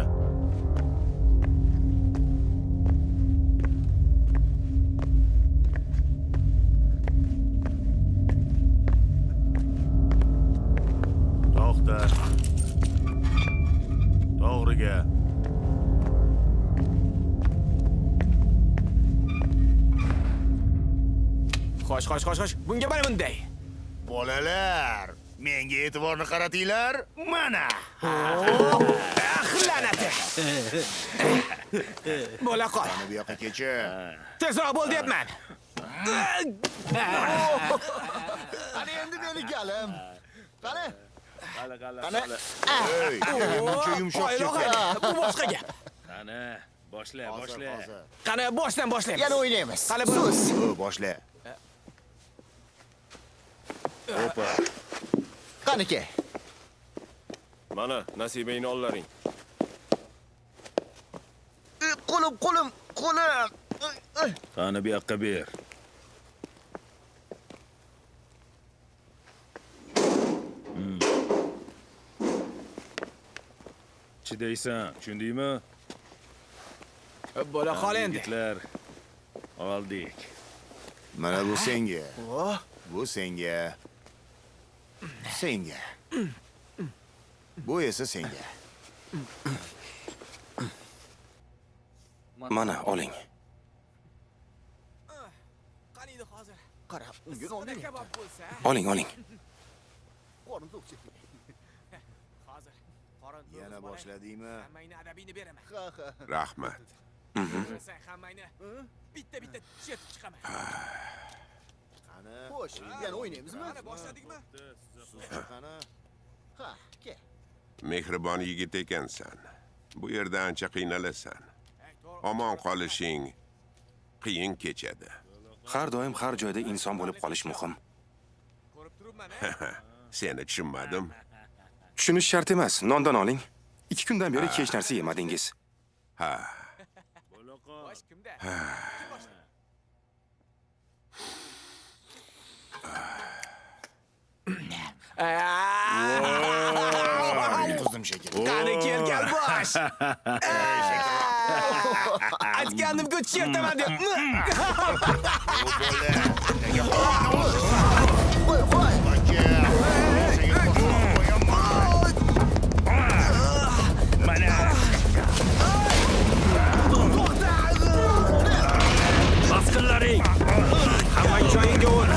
To'xta. To'g'riga. Xo'sh. Bunga mana bunday. Bolalar, menga e'tiborni qaratinglar. Mana. La'nati. Bo'la qol. Mana bu yoqqa kechi. Tezroq bo'l deyapman. Qani endi meni galim. Qani? Qani? Ey, muncha yumshoq ketgan. Bu boshqa gap. Qani, boshla. Qani boshdan boshlaymiz. Yana o'ynaymiz. Qani sus. Boshla. Opa. Qaniki? Mana nasibangni ollaring. Qo'lim. Qani bu yoqqa ber. Chidaysan, tushundingmi? Bo'la qol endi. Yigitlar, oldik. Mana bu senga. Bu senga. Bu esa senga. Mana oling. Qaniydi hozir? Qara, unga oling. Kabob bo'lsa. Oling. Qorin to'q chek. Hozir. Qorin to'q. Yana boshladingmi? Hammangni adabingni beraman. Rahmat. Sen hammangni bitta chetib chiqaman. Qani? Xo'sh, yana o'ynaymizmi? Mana boshladikmi? Qani? Ha, kel. Mehribon yigit ekansan. Bu yerda ancha qiynalasan. Omon qolishing qiyin kechadi. Har doim har joyda inson bo'lib qolish muhim. Ko'rib turibman. Seni tushunmadim. Tushunish shart emas. Nondan oling. 2 kundan beri hech narsa yemadingiz. Ha. Bosh kimda? Qizim shekilli. Qani kelgan bosh. Aytgandim-ku chertaman deb. Basqinlaring. Hamma joyiga ol.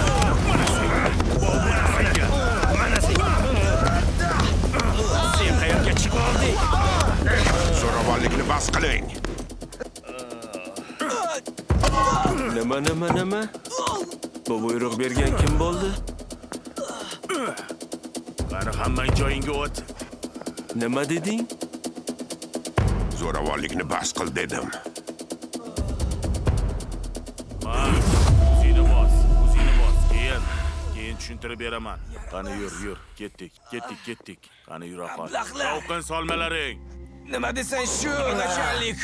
Sen qayerga chiqib olding? Zo'ravonlikni bas qiling. Nima? Bu buyruq bergan kim bo'ldi? Qani hammang joyingga o't. Nima deding? Zo'ravonlikni bas qil dedim. O'zingni bos. Keyin tushuntirib beraman. Qani yur. Ketdik. Qani yura qol. Shovqin solmalaring. Nima desan shu, g'ashanlik.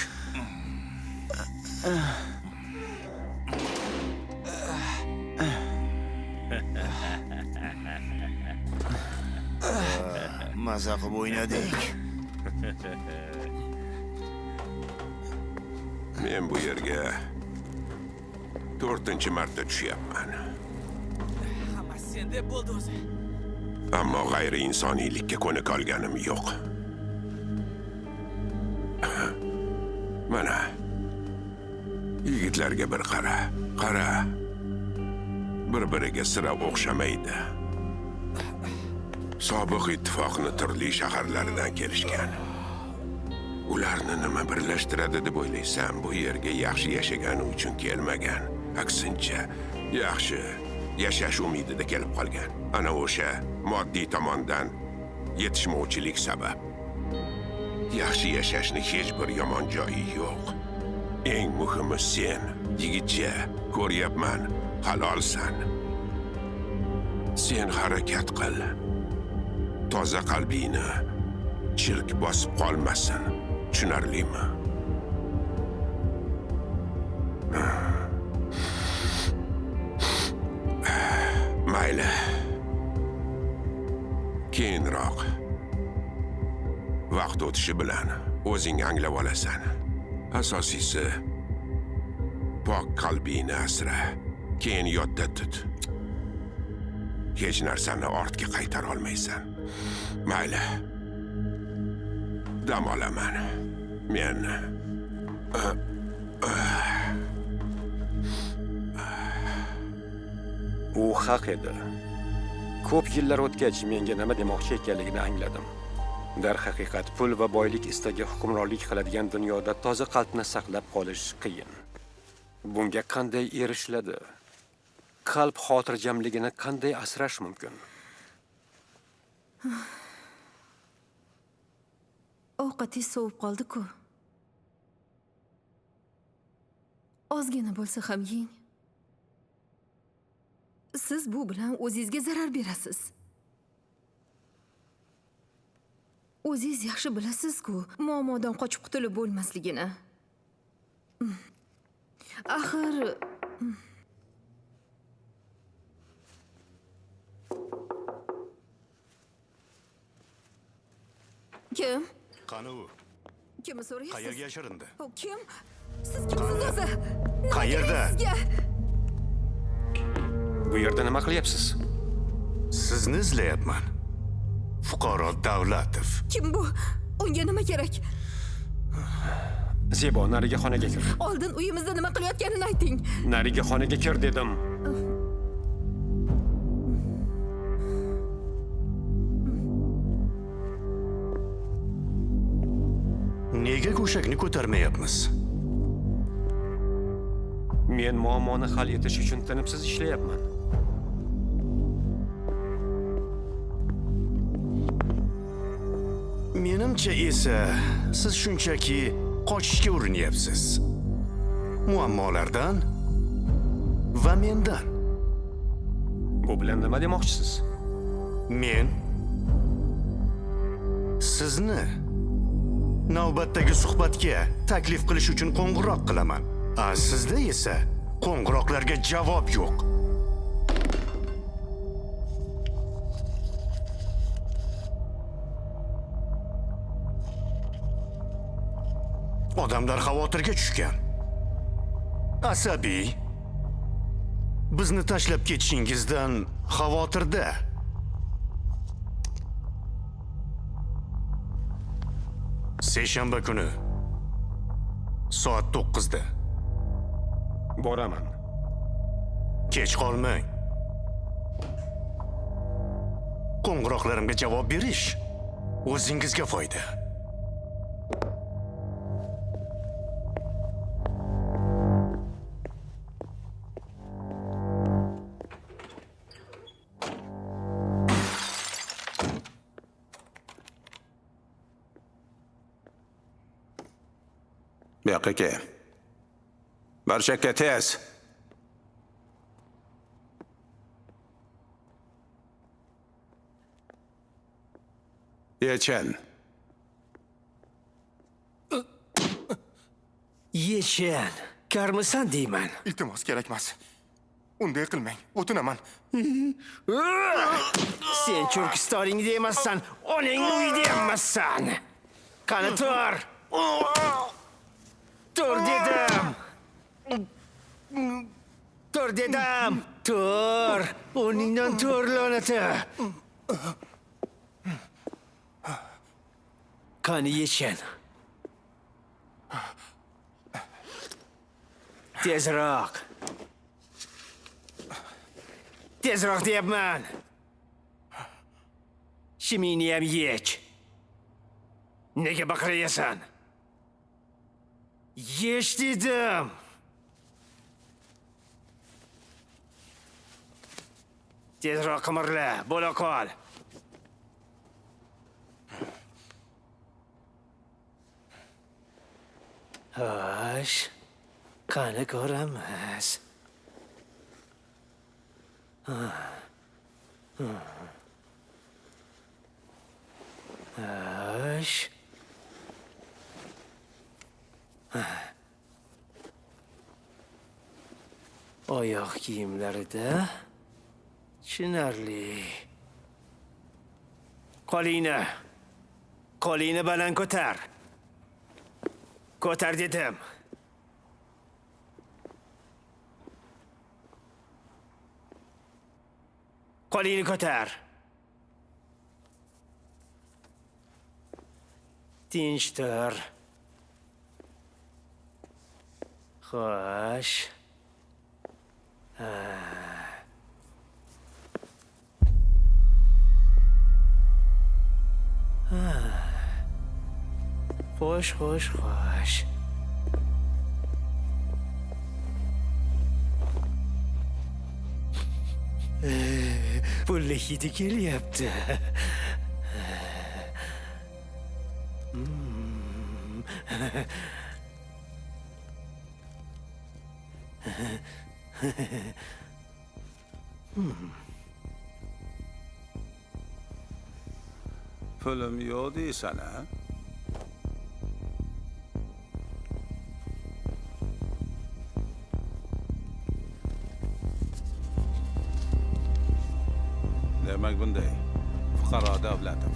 Maza qilib o'ynadik. Men bu yerga 4-marta tushyapman. Hamma senda bo'ldi o'zi. Ammo g'ayri insoniylikka ko'nika olganim yo'q. Mana yigitlarga bir qara. Bir-biriga sira o'xshamaydi. Sobiq ittifoqni turli shaharlardan kelishgan. Ularni nima birlashtiradi deb o'ylaysan? Bu yerga yaxshi yashagani uchun kelmagan. Aksincha, yaxshi yashash umidida kelib qolgan. Ana o'sha moddiy tomondan yetishmovchilik sabab. Yaxshi yashashni hech bir yomon joyi yo'q. Eng muhimi sen, yigitcha, ko'ryapman, halolsan. Sen harakat qil. toza qalbingni chirk bosib qolmasin. Tushunarlimi? Mayli. Keyinroq vaqt o'tishi bilan o'zing anglab olasan. Asosiysi pok qalbingni asra, keyin yodda tut. Hech narsani ortga qaytara olmaysan. Mayli. Dam olaman. Men u haq edi. Ko'p yillar o'tgach menga nima demoqchi ekanligini angladim. Darhaqiqat pul va boylik istagi hukmronlik qiladigan dunyoda toza qalbni saqlab qolish qiyin. Bunga qanday erishiladi? Qalb xotirjamligini qanday asrash mumkin? Ovqatingiz sovib qoldi-ku. Ozgina bo'lsa ham yeng. Siz bu bilan o'zingizga zarar berasiz. O'zingiz yaxshi bilasiz-ku, muammodan qochib qutulib bo'lmasligini. Axir kim? Qani u? Kimni so'raysiz? Qayerga yashirindi? O kim? Siz kimsiz o'zi? Qayerda? Bu yerda nima qilyapsiz? Sizni izlayapman. Fuqaro Davlatov. Kim bu? Unga nima kerak? Zebo, nariga xonaga kir. Oldin uyimizda nima qilayotganini ayting. Nariga xonaga kir dedim. Nega go'shakni ko'tarmayapmiz? Men muammoni hal etish uchun tinimsiz ishlayapman. Menimcha esa siz shunchaki qochishga urinyapsiz. Muammolardan va mendan. Bu bilan nima demoqchisiz? Men sizni navbatdagi suhbatga taklif qilish uchun qo'ng'iroq qilaman. Sizda esa qo'ng'iroqlarga javob yo'q. Odamlar xavotirga tushgan. Asabiy. Bizni tashlab ketishingizdan xavotirda. Seshanba kuni soat 9 da. Boraman. Kech qolmang. Qo'ng'iroqlarimga javob berish o'zingizga foyda. Bu yoqqa kel. Barchakka tez. Yechin. Yechin. Karmisan deyman. Iltimos kerak emas. Unday qilmang, o'tinaman. Sen Turkistoningda emassan, onangni uyida emassan. Qani tur. Tur dedim. Tur dedim. Tur. O'rningdan tur la'nati. Qani yechin. Tezroq. Tezroq deyapman. Shimingni ham yech. Nega baqirayasan? Yech dedim. Tezroq qimirla, bo'la qol. Xo'sh, qani ko'ramiz. Xo'sh. Oyoq kiyimlarida tushunarli. Qo'lingni baland ko'tar. Ko'tar dedim. Qo'lingni ko'tar. Tinch tur. Xo'sh. Xo'sh. Pulli hidi kelyapti. Pulim yo'q deysan, ha? Demak bunday. Fuqaro Davlatov.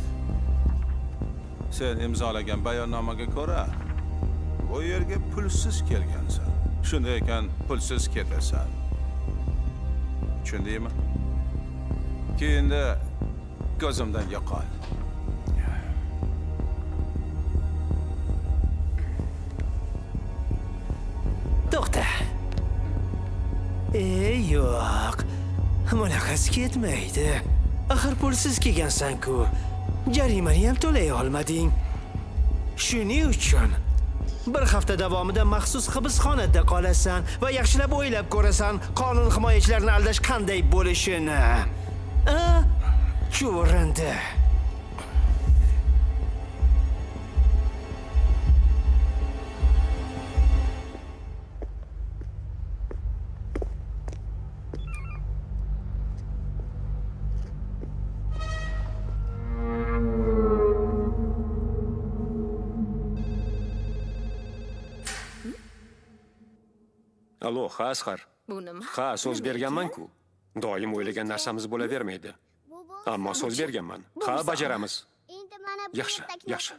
Sen imzolagan bayonnomaga ko'ra, bu yerga pulsiz kelgansan. Shunday ekan, pulsiz ketasan. Tushundingmi? Keyinda ko'zimdan yo'qol. To'xta. Yo'q. Bunaqasi ketmaydi. Axir pulsiz kelgansan-ku. Jarimani ham to'lay olmading. Shuning uchun bir hafta davomida maxsus hibsxonada qolasan va yaxshilab o'ylab ko'rasan qonun himoyachilarini aldash qanday bo'lishini. Chuvrindi. Alo, ha Asqar. Bu nima? Ha, so'z berganman-ku. Doim o'ylagan narsamiz bo'lavermaydi. Ammo so'z berganman. Ha, bajaramiz. Endi mana bu Yaxshi.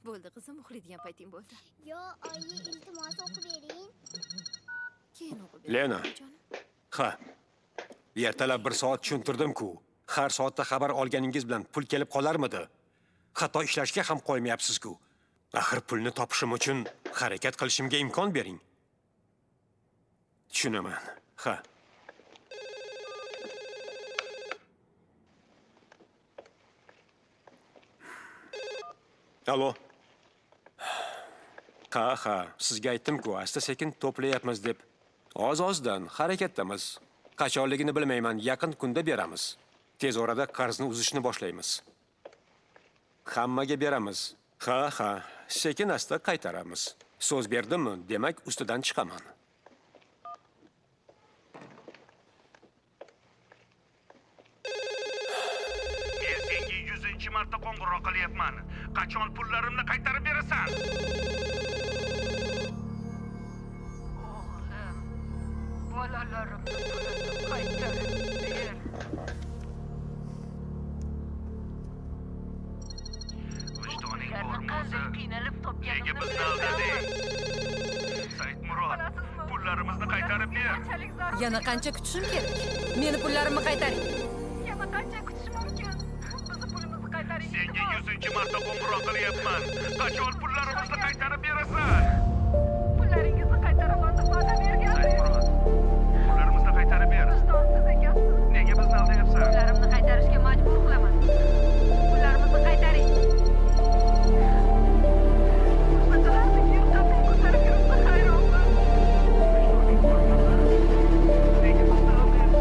Bo'ldi, qizim, uxlaydigan payting bo'ldi. Yo, oyi, iltimos o'qib bering. Keyin o'qib bering. Lena. Ha. Ertalab 1 soat tushuntirdim-ku. Har soatda xabar olganingiz bilan pul kelib qolarmidi? Hatto ishlashga ham qo'ymayapsiz-ku. Axir pulni topishim uchun harakat qilishimga imkon bering. Tushunaman. Ha. Alo. Ha, sizga aytdim-ku, asta-sekin to'playapmiz deb. Oz-ozdan harakatdamiz. Qachonligini bilmayman, yaqin kunda beramiz. Tez orada qarzni uzishni boshlaymiz. Hammaga beramiz. Ha, sekin asta qaytaramiz. So'z berdimmi, demak ustidan chiqaman. Marta qo'ng'iroq qilyapman. Qachon pullarimni qaytarib berasan? O'g'lim, bolalarimni pulini qaytarib ber. Vijdoning bormi? Qiynalib topganimni nega bizni aldading? Saidmurod, pullarimizni qaytarib ber. Yana qancha kutishim kerak? Meni pullarimni qaytaring. Yana qancha kutish mumkin? Senga 100-chi marta qo'ng'iroq qilyapman. Qachon pullarimizni qaytarib berasan? Pullaringizni qaytaraman deb va'da bergansiz. Pullarimizni qaytarib ber. Vijdonsiz ekansiz. Nega bizni aldayapsan? Pullarimni qaytarishga majbur qilaman. Pullarimizni qaytaring. Ko'rsatalarni yurtdan ko'tarib yuribdi, hayronman. Nega bizni aldayapsan?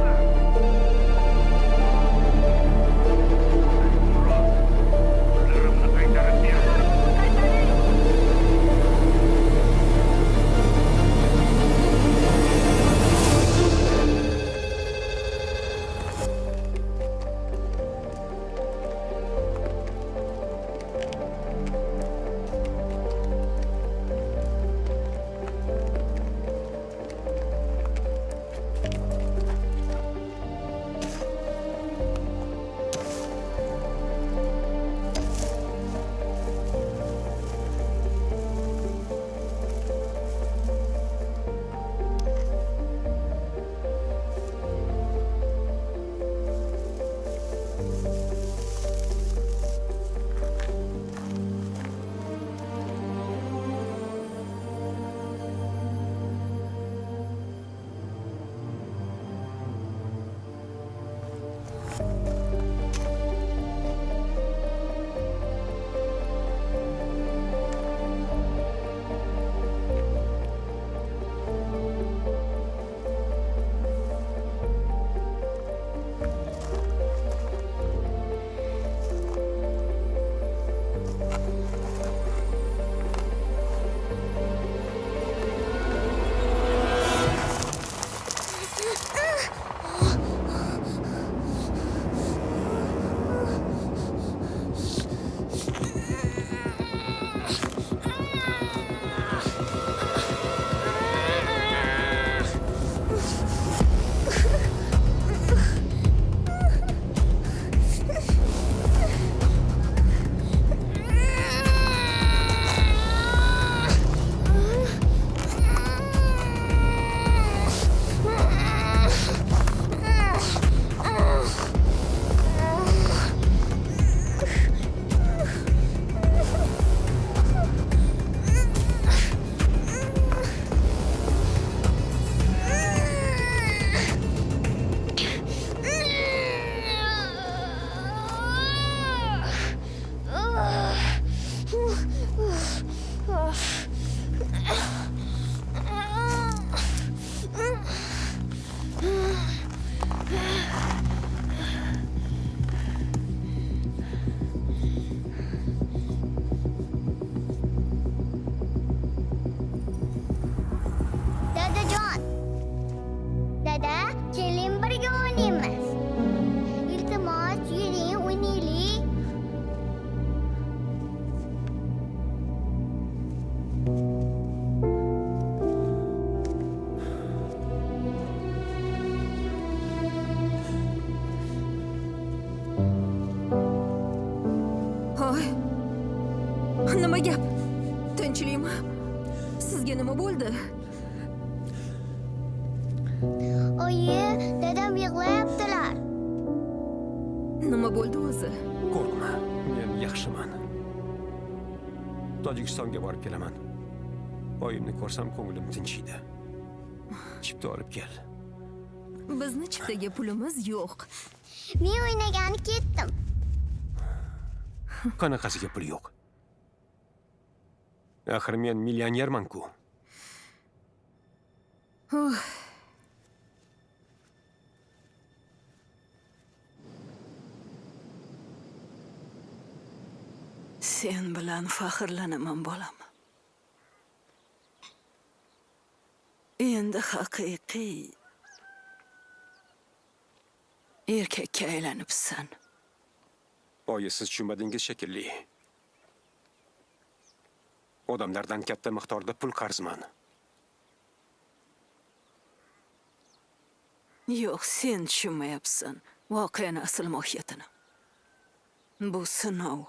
Nima gap? Tinchlikmi? Sizga nima bo'ldi? Oyi, dadam yig'layaptilar. Nima bo'ldi o'zi? Qo'rqma, men yaxshiman. Tojikistonga borib kelaman. Oyimni ko'rsam ko'nglim tinchiydi. Chipta olib kel. Bizni chiptaga pulimiz yo'q. Men o'ynagani ketdim. Qanaqasiga pul yo'q? Axir men millionerman-ku. Sen bilan faxrlanaman bolam. Endi haqiqiy erkakka aylanibsan. Oyi, siz tushunmadingiz shekilli. Odamlardan katta miqdorda pul qarzman. Yo'q, sen tushunmayapsan voqeani asl mohiyatini. Bu sinov.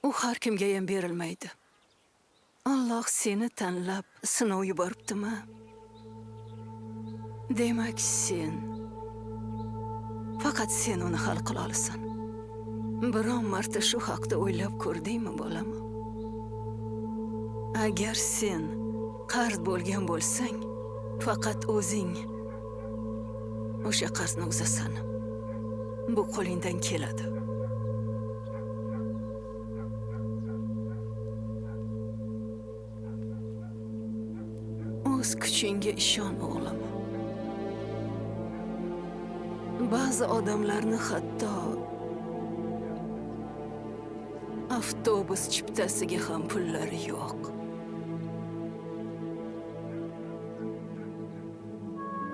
U har kimga ham berilmaydi. Alloh seni tanlab sinov yuboribdimi? Demak, faqat sen uni hal qila olasan. Biron marta shu haqda o'ylab ko'rdingmi, bolam? Agar sen qarz bo'lgan bo'lsang, faqat o'zing o'sha qarzni uzasan. Bu qo'lingdan keladi. O'z kuchingga ishon, o'g'lim. Ba'zi odamlarni hatto avtobus chiptasiga ham pullari yo'q.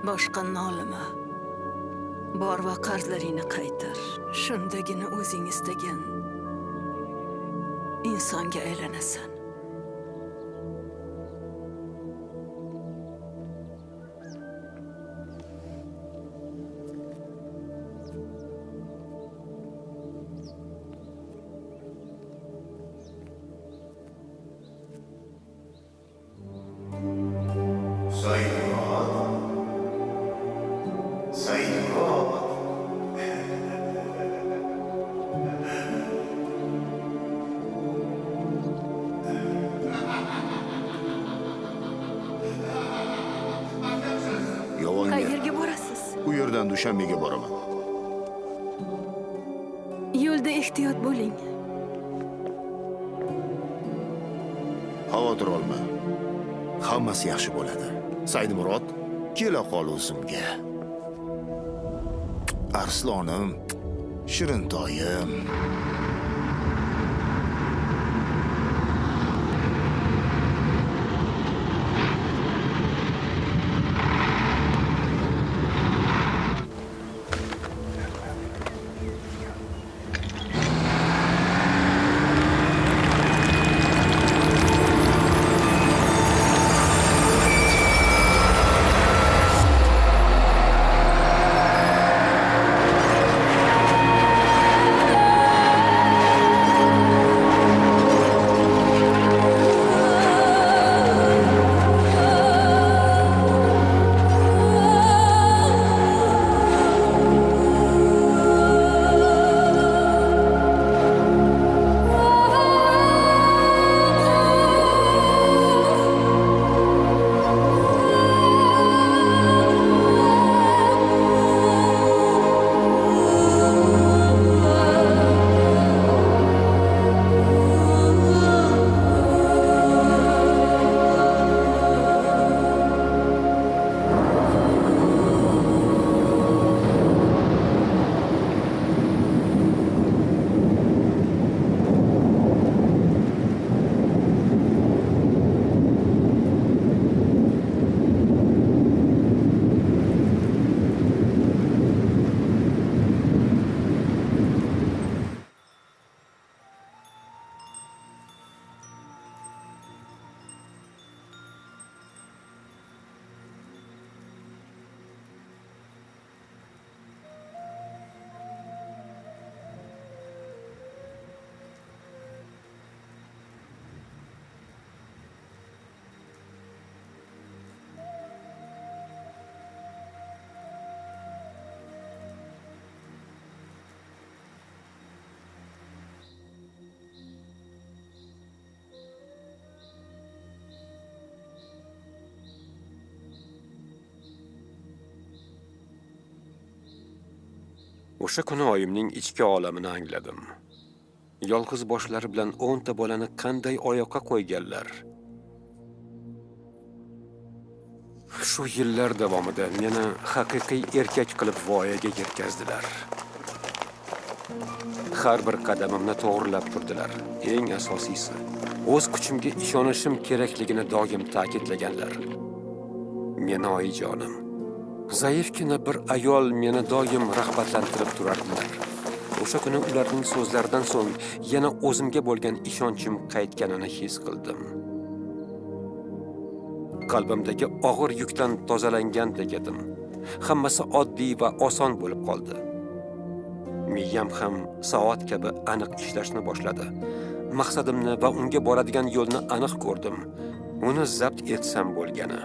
Boshqa nolima. Bor va qarzlaringni qaytar. Shundagina o'zing istagan insonga aylanasan. Qayerga borasiz? U yerdan Dushanbega boraman. Yo'lda ehtiyot bo'ling. Xavotir olma. Hammasi yaxshi bo'ladi. Saidmurod, kela qol o'zimga. Arslonim, shirintoyim. O'sha kuni oyimning ichki olamini angladim. Yolg'iz boshlari bilan 10 ta bolani qanday oyoqqa qo'yganlar. Shu yillar davomida meni haqiqiy erkak qilib voyaga yetkazdilar. Har bir qadamimni to'g'rilab turdilar. Eng asosiysi, o'z kuchimga ishonishim kerakligini doim ta'kidlaganlar. Meni oyijonim, zaifgina bir ayol meni doim rag'batlantirib turardilar. O'sha kuni ularning so'zlaridan so'ng yana o'zimga bo'lgan ishonchim qaytganini his qildim. Qalbimdagi og'ir yukdan tozalangandek edim. Hammasi oddiy va oson bo'lib qoldi. Miyam ham soat kabi aniq ishlashni boshladi. Maqsadimni va unga boradigan yo'lni aniq ko'rdim. Uni zabt etsam bo'lgani.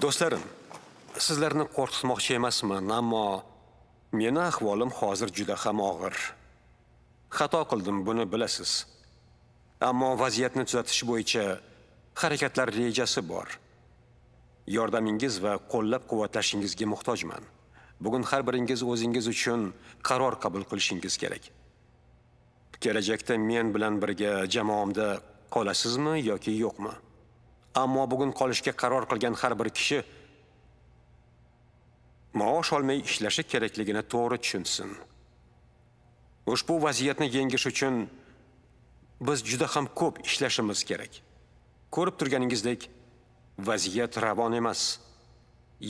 Do'stlarim, sizlarni qo'rqitmoqchi emasman, ammo meni ahvolim hozir juda ham og'ir. Xato qildim, buni bilasiz. Ammo vaziyatni tuzatish bo'yicha harakatlar rejasi bor. Yordamingiz va qo'llab-quvvatlashingizga muhtojman. Bugun har biringiz o'zingiz uchun qaror qabul qilishingiz kerak. Kelajakda men bilan birga jamoamda qolasizmi yoki yo'qmi? Ammo bugun qolishga qaror qilgan har bir kishi maosh olmay ishlashi kerakligini to'g'ri tushunsin. Ushbu vaziyatni yengish uchun biz juda ham ko'p ishlashimiz kerak. Ko'rib turganingizdek, vaziyat ravon emas.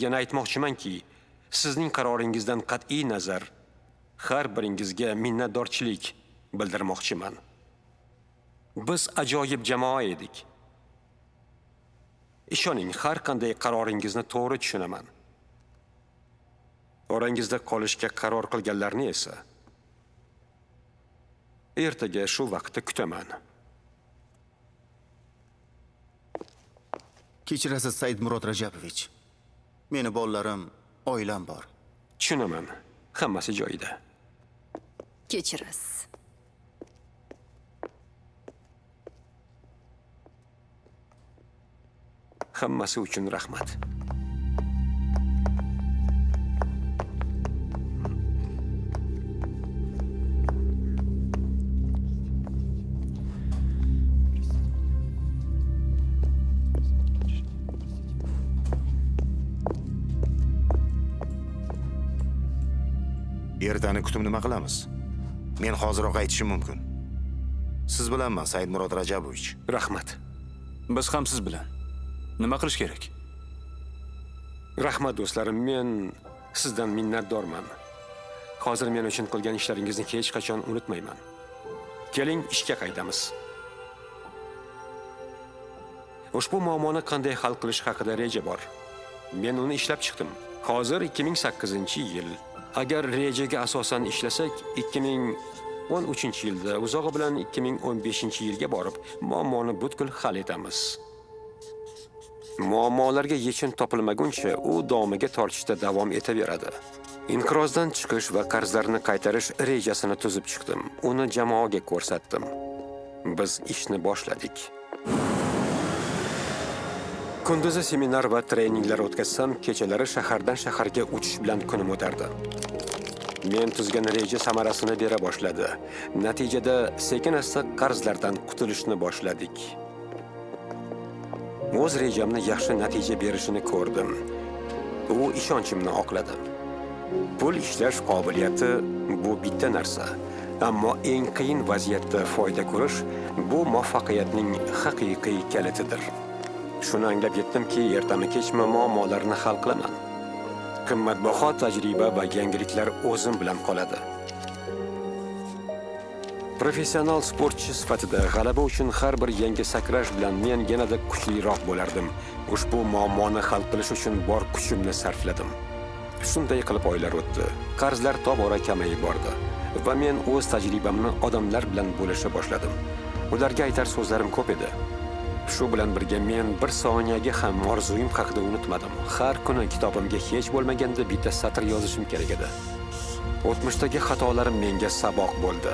Yana aytmoqchimanki, sizning qaroringizdan qat'iy nazar har biringizga minnatdorchilik bildirmoqchiman. Biz ajoyib jamoa edik. Ishoning, har qanday qaroringizni to'g'ri tushunaman. Orangizda qolishga qaror qilganlarni esa ertaga shu vaqtda kutaman. Kechirasiz Saidmurod Rajabovich. Meni bolalarim, oilam bor. Tushunaman. Hammasi joyida. Kechirasiz. Hammasi uchun rahmat. Ertani kutib nima qilamiz? Men hoziroq aytishim mumkin. Siz bilanman, Saidmurod Rajabovich. Rahmat. Biz ham siz bilan. Nima qilish kerak? Rahmat do'stlarim, men sizdan minnatdorman. Hozir men uchun qilgan ishlaringizni hech qachon unutmayman. Keling, ishga qaytamiz. Ushbu muammoni qanday hal qilish haqida reja bor. Men uni ishlab chiqdim. Hozir 2008-yil. Agar rejaga asosan ishlasak, 2013-yilda, uzog'i bilan 2015-yilga borib, muammoni butkul hal etamiz. Muammolarga yechim topilmaguncha u domiga tortishda davom etaveradi. Inqirozdan chiqish va qarzlarni qaytarish rejasini tuzib chiqdim. Uni jamoaga ko'rsatdim. Biz ishni boshladik. Kunduzi seminar va treninglar o'tkazsam, kechalari shahardan shaharga uchish bilan kunim o'tardi. Men tuzgan reja samarasini bera boshladi. Natijada sekin-asta qarzlardan qutulishni boshladik. O'z rejamni yaxshi natija berishini ko'rdim. U ishonchimni oqladi. Pul ishlash qobiliyati bu bitta narsa. Ammo eng qiyin vaziyatda foyda ko'rish bu muvaffaqiyatning haqiqiy kalitidir. Shuni anglab yetdimki, ertami-kechmi muammolarni hal qilaman. Qimmatbaho tajriba va yangiliklar o'zim bilan qoladi. Professional sportchi sifatida g'alaba uchun har bir yangi sakrash bilan men yanada kuchliroq bo'lardim. Ushbu muammoni hal qilish uchun bor kuchimni sarfladim. Shunday qilib oylar o'tdi. Qarzlar tobora kamayib bordi va men o'z tajribamni odamlar bilan bo'lisha boshladim. Ularga aytar so'zlarim ko'p edi. Shu bilan birga men bir soniyaga ham orzuyim haqida unutmadim. Har kuni kitobimga hech bo'lmaganda bitta satr yozishim kerak edi. O'tmishdagi xatolarim menga saboq bo'ldi.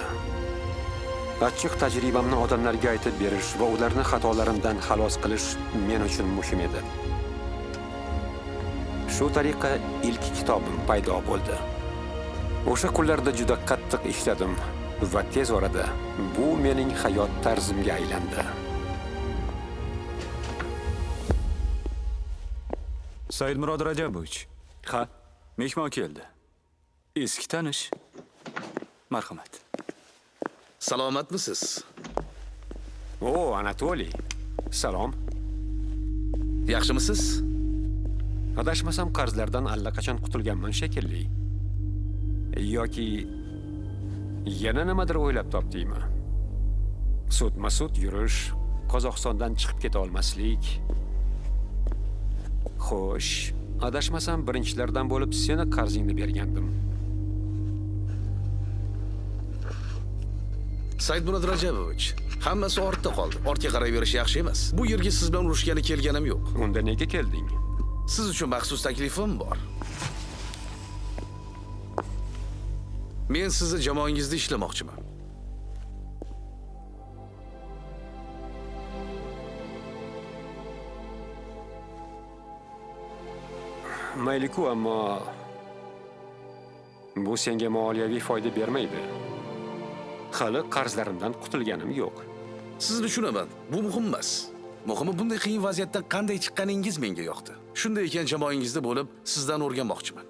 Achchiq tajribamni odamlarga aytib berish va ularni xatolarimdan xalos qilish men uchun muhim edi. Shu tariqa ilk kitobim paydo bo'ldi. O'sha kunlarda juda qattiq ishladim va tez orada bu mening hayot tarzimga aylandi. Saidmurod Rajabovich. Ha, mehmon keldi. Eski tanish. Marhamat. Salomatmisiz? O, Anatoliy. Salom. Yaxshimisiz? Adashmasam qarzlardan allaqachon qutulganman shekilli. Yoki yana nimadir o'ylab topdingmi? Sudma-sud yurish, Qozog'istondan chiqib keta olmaslik. Xo'sh, adashmasam birinchilardan bo'lib seni qarzingni bergandim. Saidmurod Rajabovich, hammasi ortda qoldi. Ortga qarayverish yaxshi emas. Bu yerga siz bilan urushgani kelganim yo'q. Unda nega kelding? Siz uchun maxsus taklifim bor. Men sizni jamoangizda ishlamoqchiman. Mayli-ku, ammo bu senga moliyaviy foyda bermaydi. Hali qarzlarimdan qutulganim yo'q. Sizni tushunaman. Bu muhim emas. Muhimi bunday qiyin vaziyatdan qanday chiqqaningiz menga yoqdi. Shunday ekan jamoangizda bo'lib, sizdan o'rganmoqchiman.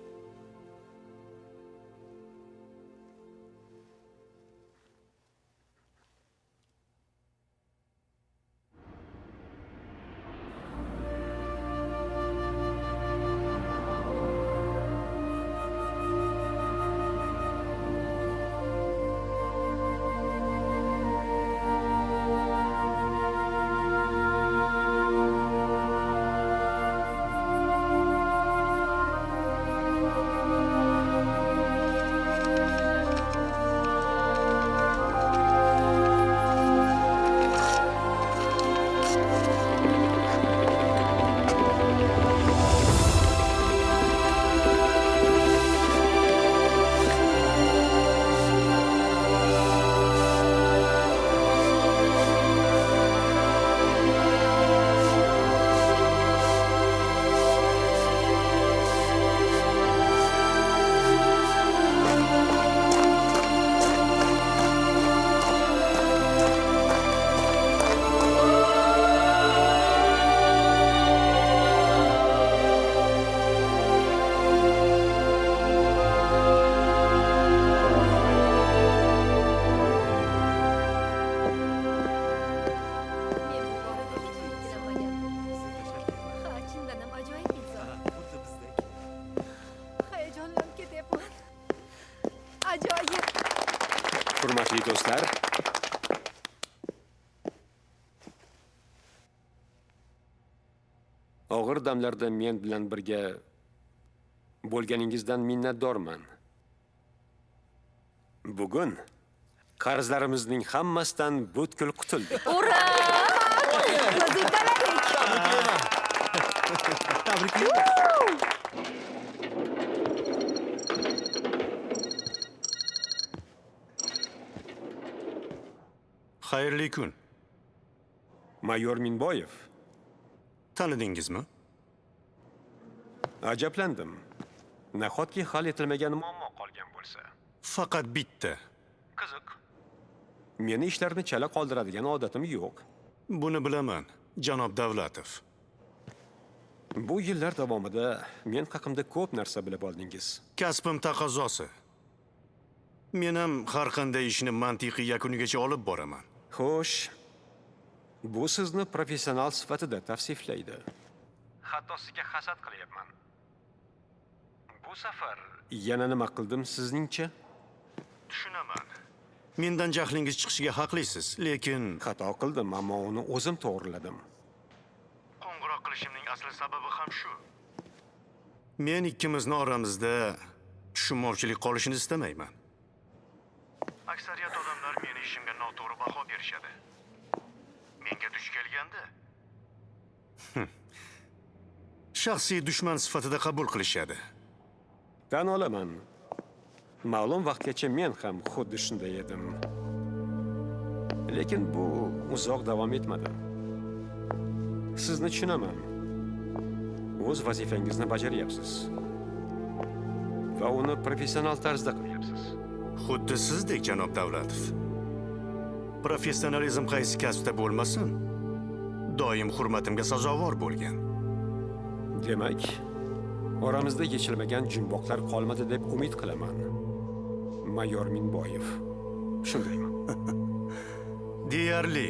Hurmatli do'stlar, og'ir damlarda men bilan birga bo'lganingizdan minnatdorman. Bugun qarzlarimizning hammasidan butkul qutuldik. Ura! Xayrli kun. Mayor Minboyev. Tanidingizmi? Ajablandim. Nahotki hal etilmagan muammo qolgan bo'lsa. Faqat bitta. Qiziq. Meni ishlarni chala qoldiradigan odatim yo'q. Buni bilaman, janob Davlatov. Bu yillar davomida men haqimda ko'p narsa bilib oldingiz. Kasbim taqozosi. Men ham har qanday ishni mantiqiy yakunigacha olib boraman. Xo'sh, bu sizni professional sifatida tavsiflaydi. Hatto sizga hasad qilyapman. Bu safar yana nima qildim sizningcha? Tushunaman. Mendan jahlingiz chiqishiga haqlisiz, lekin xato qildim, ammo uni o'zim to'g'riladim. qo'ng'iroq qilishimning asli sababi ham shu. Men ikkimizni oramizda tushunmovchilik qolishini istamayman. Aksariyat odamlar meni ishimga noto'g'ri baho berishadi. Menga duch kelganda shaxsiy dushman sifatida qabul qilishadi. Tan olaman. Ma'lum vaqtgacha men ham xuddi shunday edim. Lekin bu uzoq davom etmadi. Sizni tushunaman. O'z vazifangizni bajaryapsiz. Va uni professional tarzda qilyapsiz. Xuddi sizdek, janob Davlatov. Professionalizm qaysi kasbda bo'lmasin, doim hurmatimga sazovor bo'lgan. Demak, oramizda yechilmagan jumboqlar qolmadi deb umid qilaman. Mayor Minboyev. Shundaymi? Deyarli.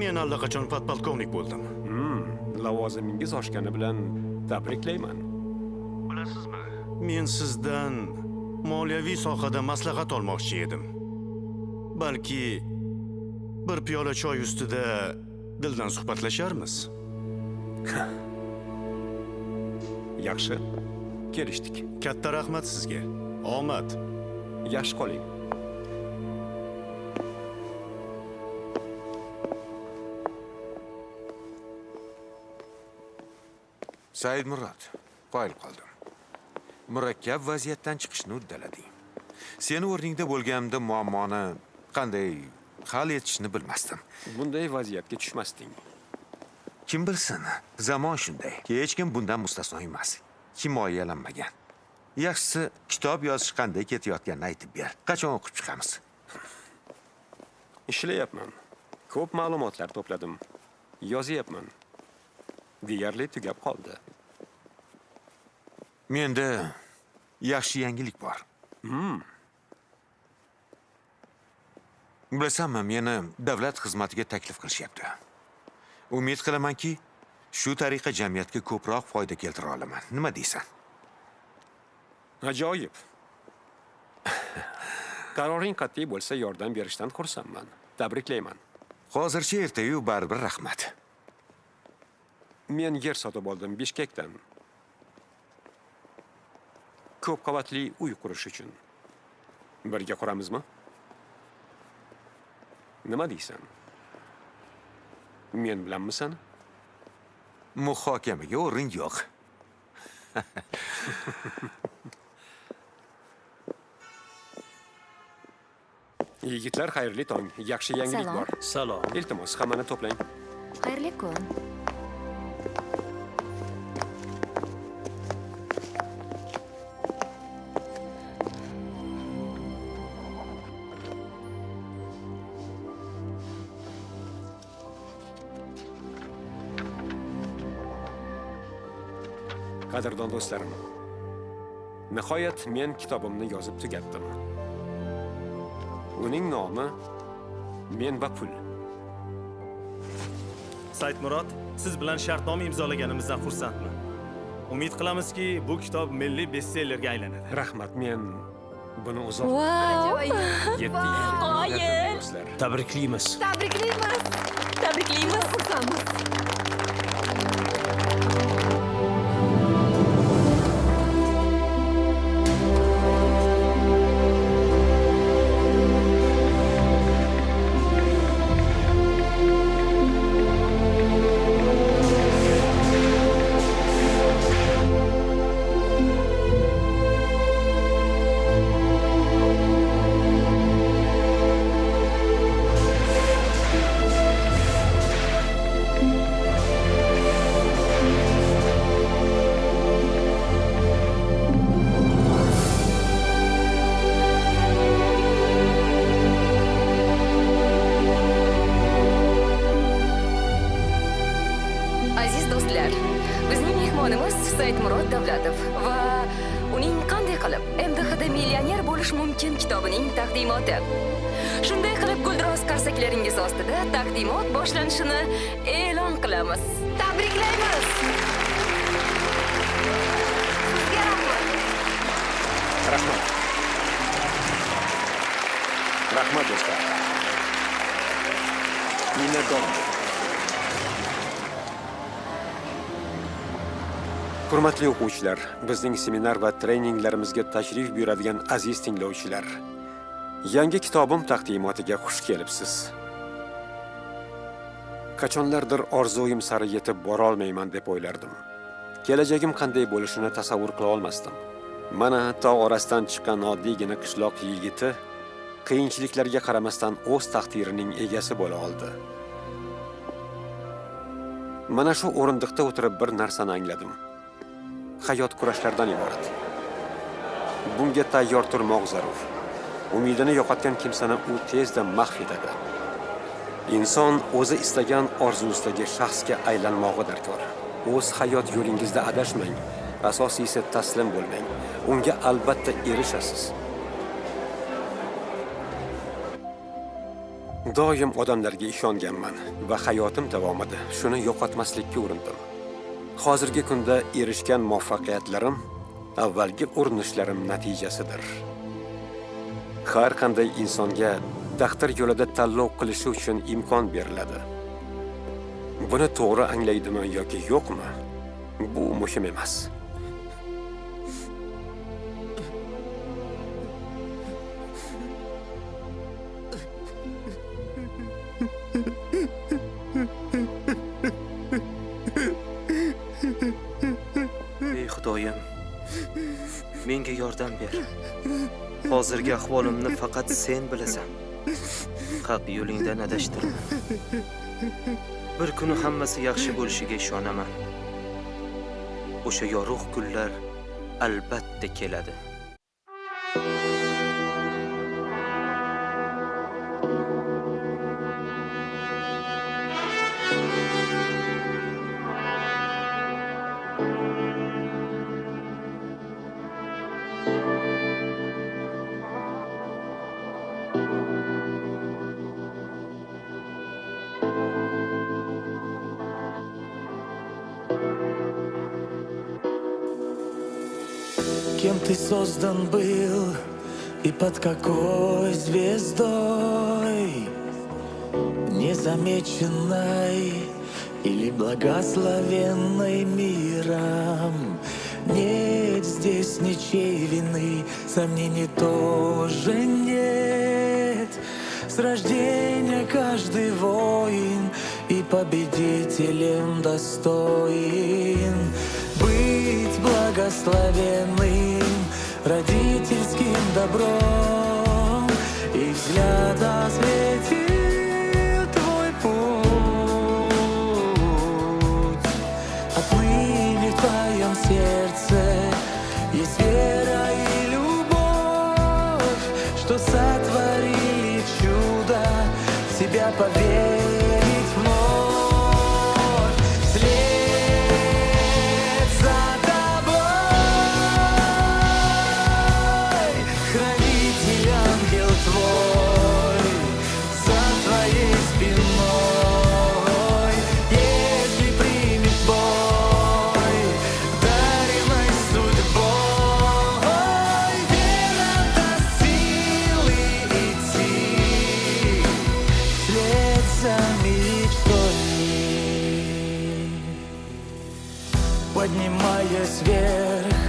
Men allaqachon podpolkovnik bo'ldim. Lavozimingiz oshgani bilan tabriklayman. Bilasizmi? Men sizdan moliyaviy sohada maslahat olmoqchi edim. Balki bir piyola choy ustida dildan suhbatlasharmiz. Yaxshi. Kelishdik. Katta rahmat sizga. Omad. Yaxshi qoling. Said Murod, qoyil qoldim. Murakkab vaziyatdan chiqishni uddalading. Seni o'rningda bo'lganimda muammoni qanday hal etishni bilmasdim. Bunday vaziyatga tushmasding. Kim bilsin, zamon shunday. Hech kim bundan mustasno emas. Himoyalanmagan. Yaxshisi, kitob yozish qanday ketayotganini aytib ber. Qachon o'qib chiqamiz? Ishlayapman. Ko'p ma'lumotlar to'pladim. Yozyapman. Deyarli tugab qoldi. Menda yaxshi yangilik bor. Bilasanmi, meni davlat xizmatiga taklif qilishyapti. Umid qilamanki, shu tariqa jamiyatga ko'proq foyda keltira olaman. Nima deysan? Ajoyib. Qaroring qat'iy bo'lsa, yordam berishdan xursandman. Tabriklayman. Hozircha ertayu baribir rahmat. Men yer sotib oldim Bishkekdan. Ko'p qavatli uy qurish uchun. Birga quramizmi? Nima deysan? Men bilanmisan? Muhokamaga o'rin yo'q. Yigitlar, xayrli tong. Yaxshi yangilik bor. Salom. Iltimos, hammani to'plang. Xayrli kun. Qadrdon do'stlarim, nihoyat men kitobimni yozib tugatdim. Uning nomi Men va pul. Said Murod, siz bilan shartnoma imzolaganimizdan xursandman. Umid qilamizki, bu kitob milliy bestsellerga aylanadi. Rahmat, men buni uzoq Tabriklaymiz. Tabriklaymiz. Tabriklaymiz. Aziz do'stlar, bizning mehmonimiz Said Murod Davlatov va uning qanday qilib MDHda milliy mumkin kitobining taqdimoti. Shunday qilib, guldiroz qarsaklaringiz ostida taqdimot boshlanishini e'lon qilamiz. Tabriklaymiz. Sizga rahmat. Rahmat. Rahmat do'stlar. Minnatdorman. Hurmatli o'quvchilar, bizning seminar va treninglarimizga tashrif buyuradigan aziz tinglovchilar, yangi kitobim taqdimotiga xush kelibsiz. Qachonlardir orzuim sari yetib bora olmayman deb o'ylardim. Kelajagim qanday bo'lishini tasavvur qila olmasdim. Mana tog' orasidan chiqqan oddiygina qishloq yigiti qiyinchiliklarga qaramasdan o'z taqdirining egasi bo'la oldi. Mana shu o'rindiqda o'tirib bir narsani angladim. Hayot kurashlardan iborat. Bunga tayyor turmoq zarur. Umidini yo'qotgan kimsani u tezda mahv etadi. Inson o'zi istagan orzusidagi shaxsga aylanmog'i darkor. O'z hayot yo'lingizda adashmang. Asosiysi taslim bo'lmang. Unga albatta erishasiz. Doim odamlarga ishonganman va hayotim davomida shuni yo'qotmaslikka urindim. Hozirgi kunda erishgan muvaffaqiyatlarim avvalgi urinishlarim natijasidir. Har qanday insonga taqdir yo'lida tanlov qilishi uchun imkon beriladi. Buni to'g'ri anglaydimi yoki yo'qmi? Bu muhim emas. Ey Xudoyim, menga yordam ber. Hozirgi ahvolimni faqat sen bilasan. Haq yo'lingdan adashtirma. Bir kuni hammasi yaxshi bo'lishiga ishonaman. O'sha yorug' kunlar albatta keladi. Кем ты создан был и под какой звездой? Незамеченной или благословенной миром? Нет здесь ничьей вины, сомнений тоже нет. С рождения каждый воин и победителем достоин быть благословенным родительским добром, и взгляд осветил твой путь. Отныне в твоем сердце есть вера и любовь, что сотворили чудо, в себя поверить вновь. Вслед за тобой, хранитель, ангел твой, за твоей спиной. Если примет бой, даримой судьбой, вера даст силы идти вслед за мечтой. Поднимаясь вверх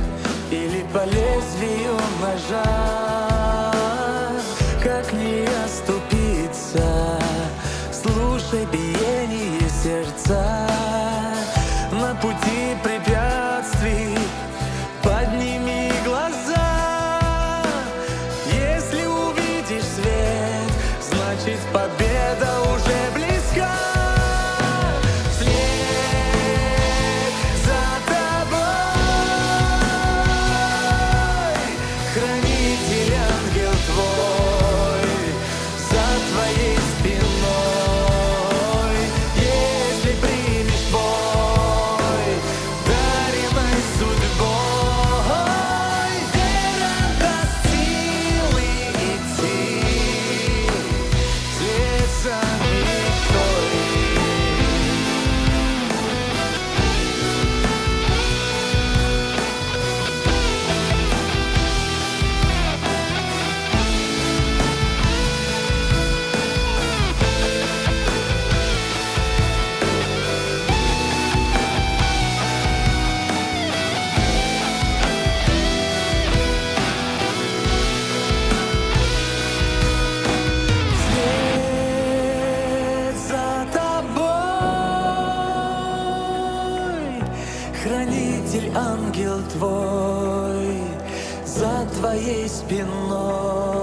или по лезвию ножа, как не оступиться, слушай биение сердца. На пути препятствий подними глаза. Если увидишь свет, значит победа уже близка. Вслед за тобой, хранитель, ангел твой, за твоей спиной. Если примешь бой, даримой судьбой, вера даст силы твой за твоей спиной.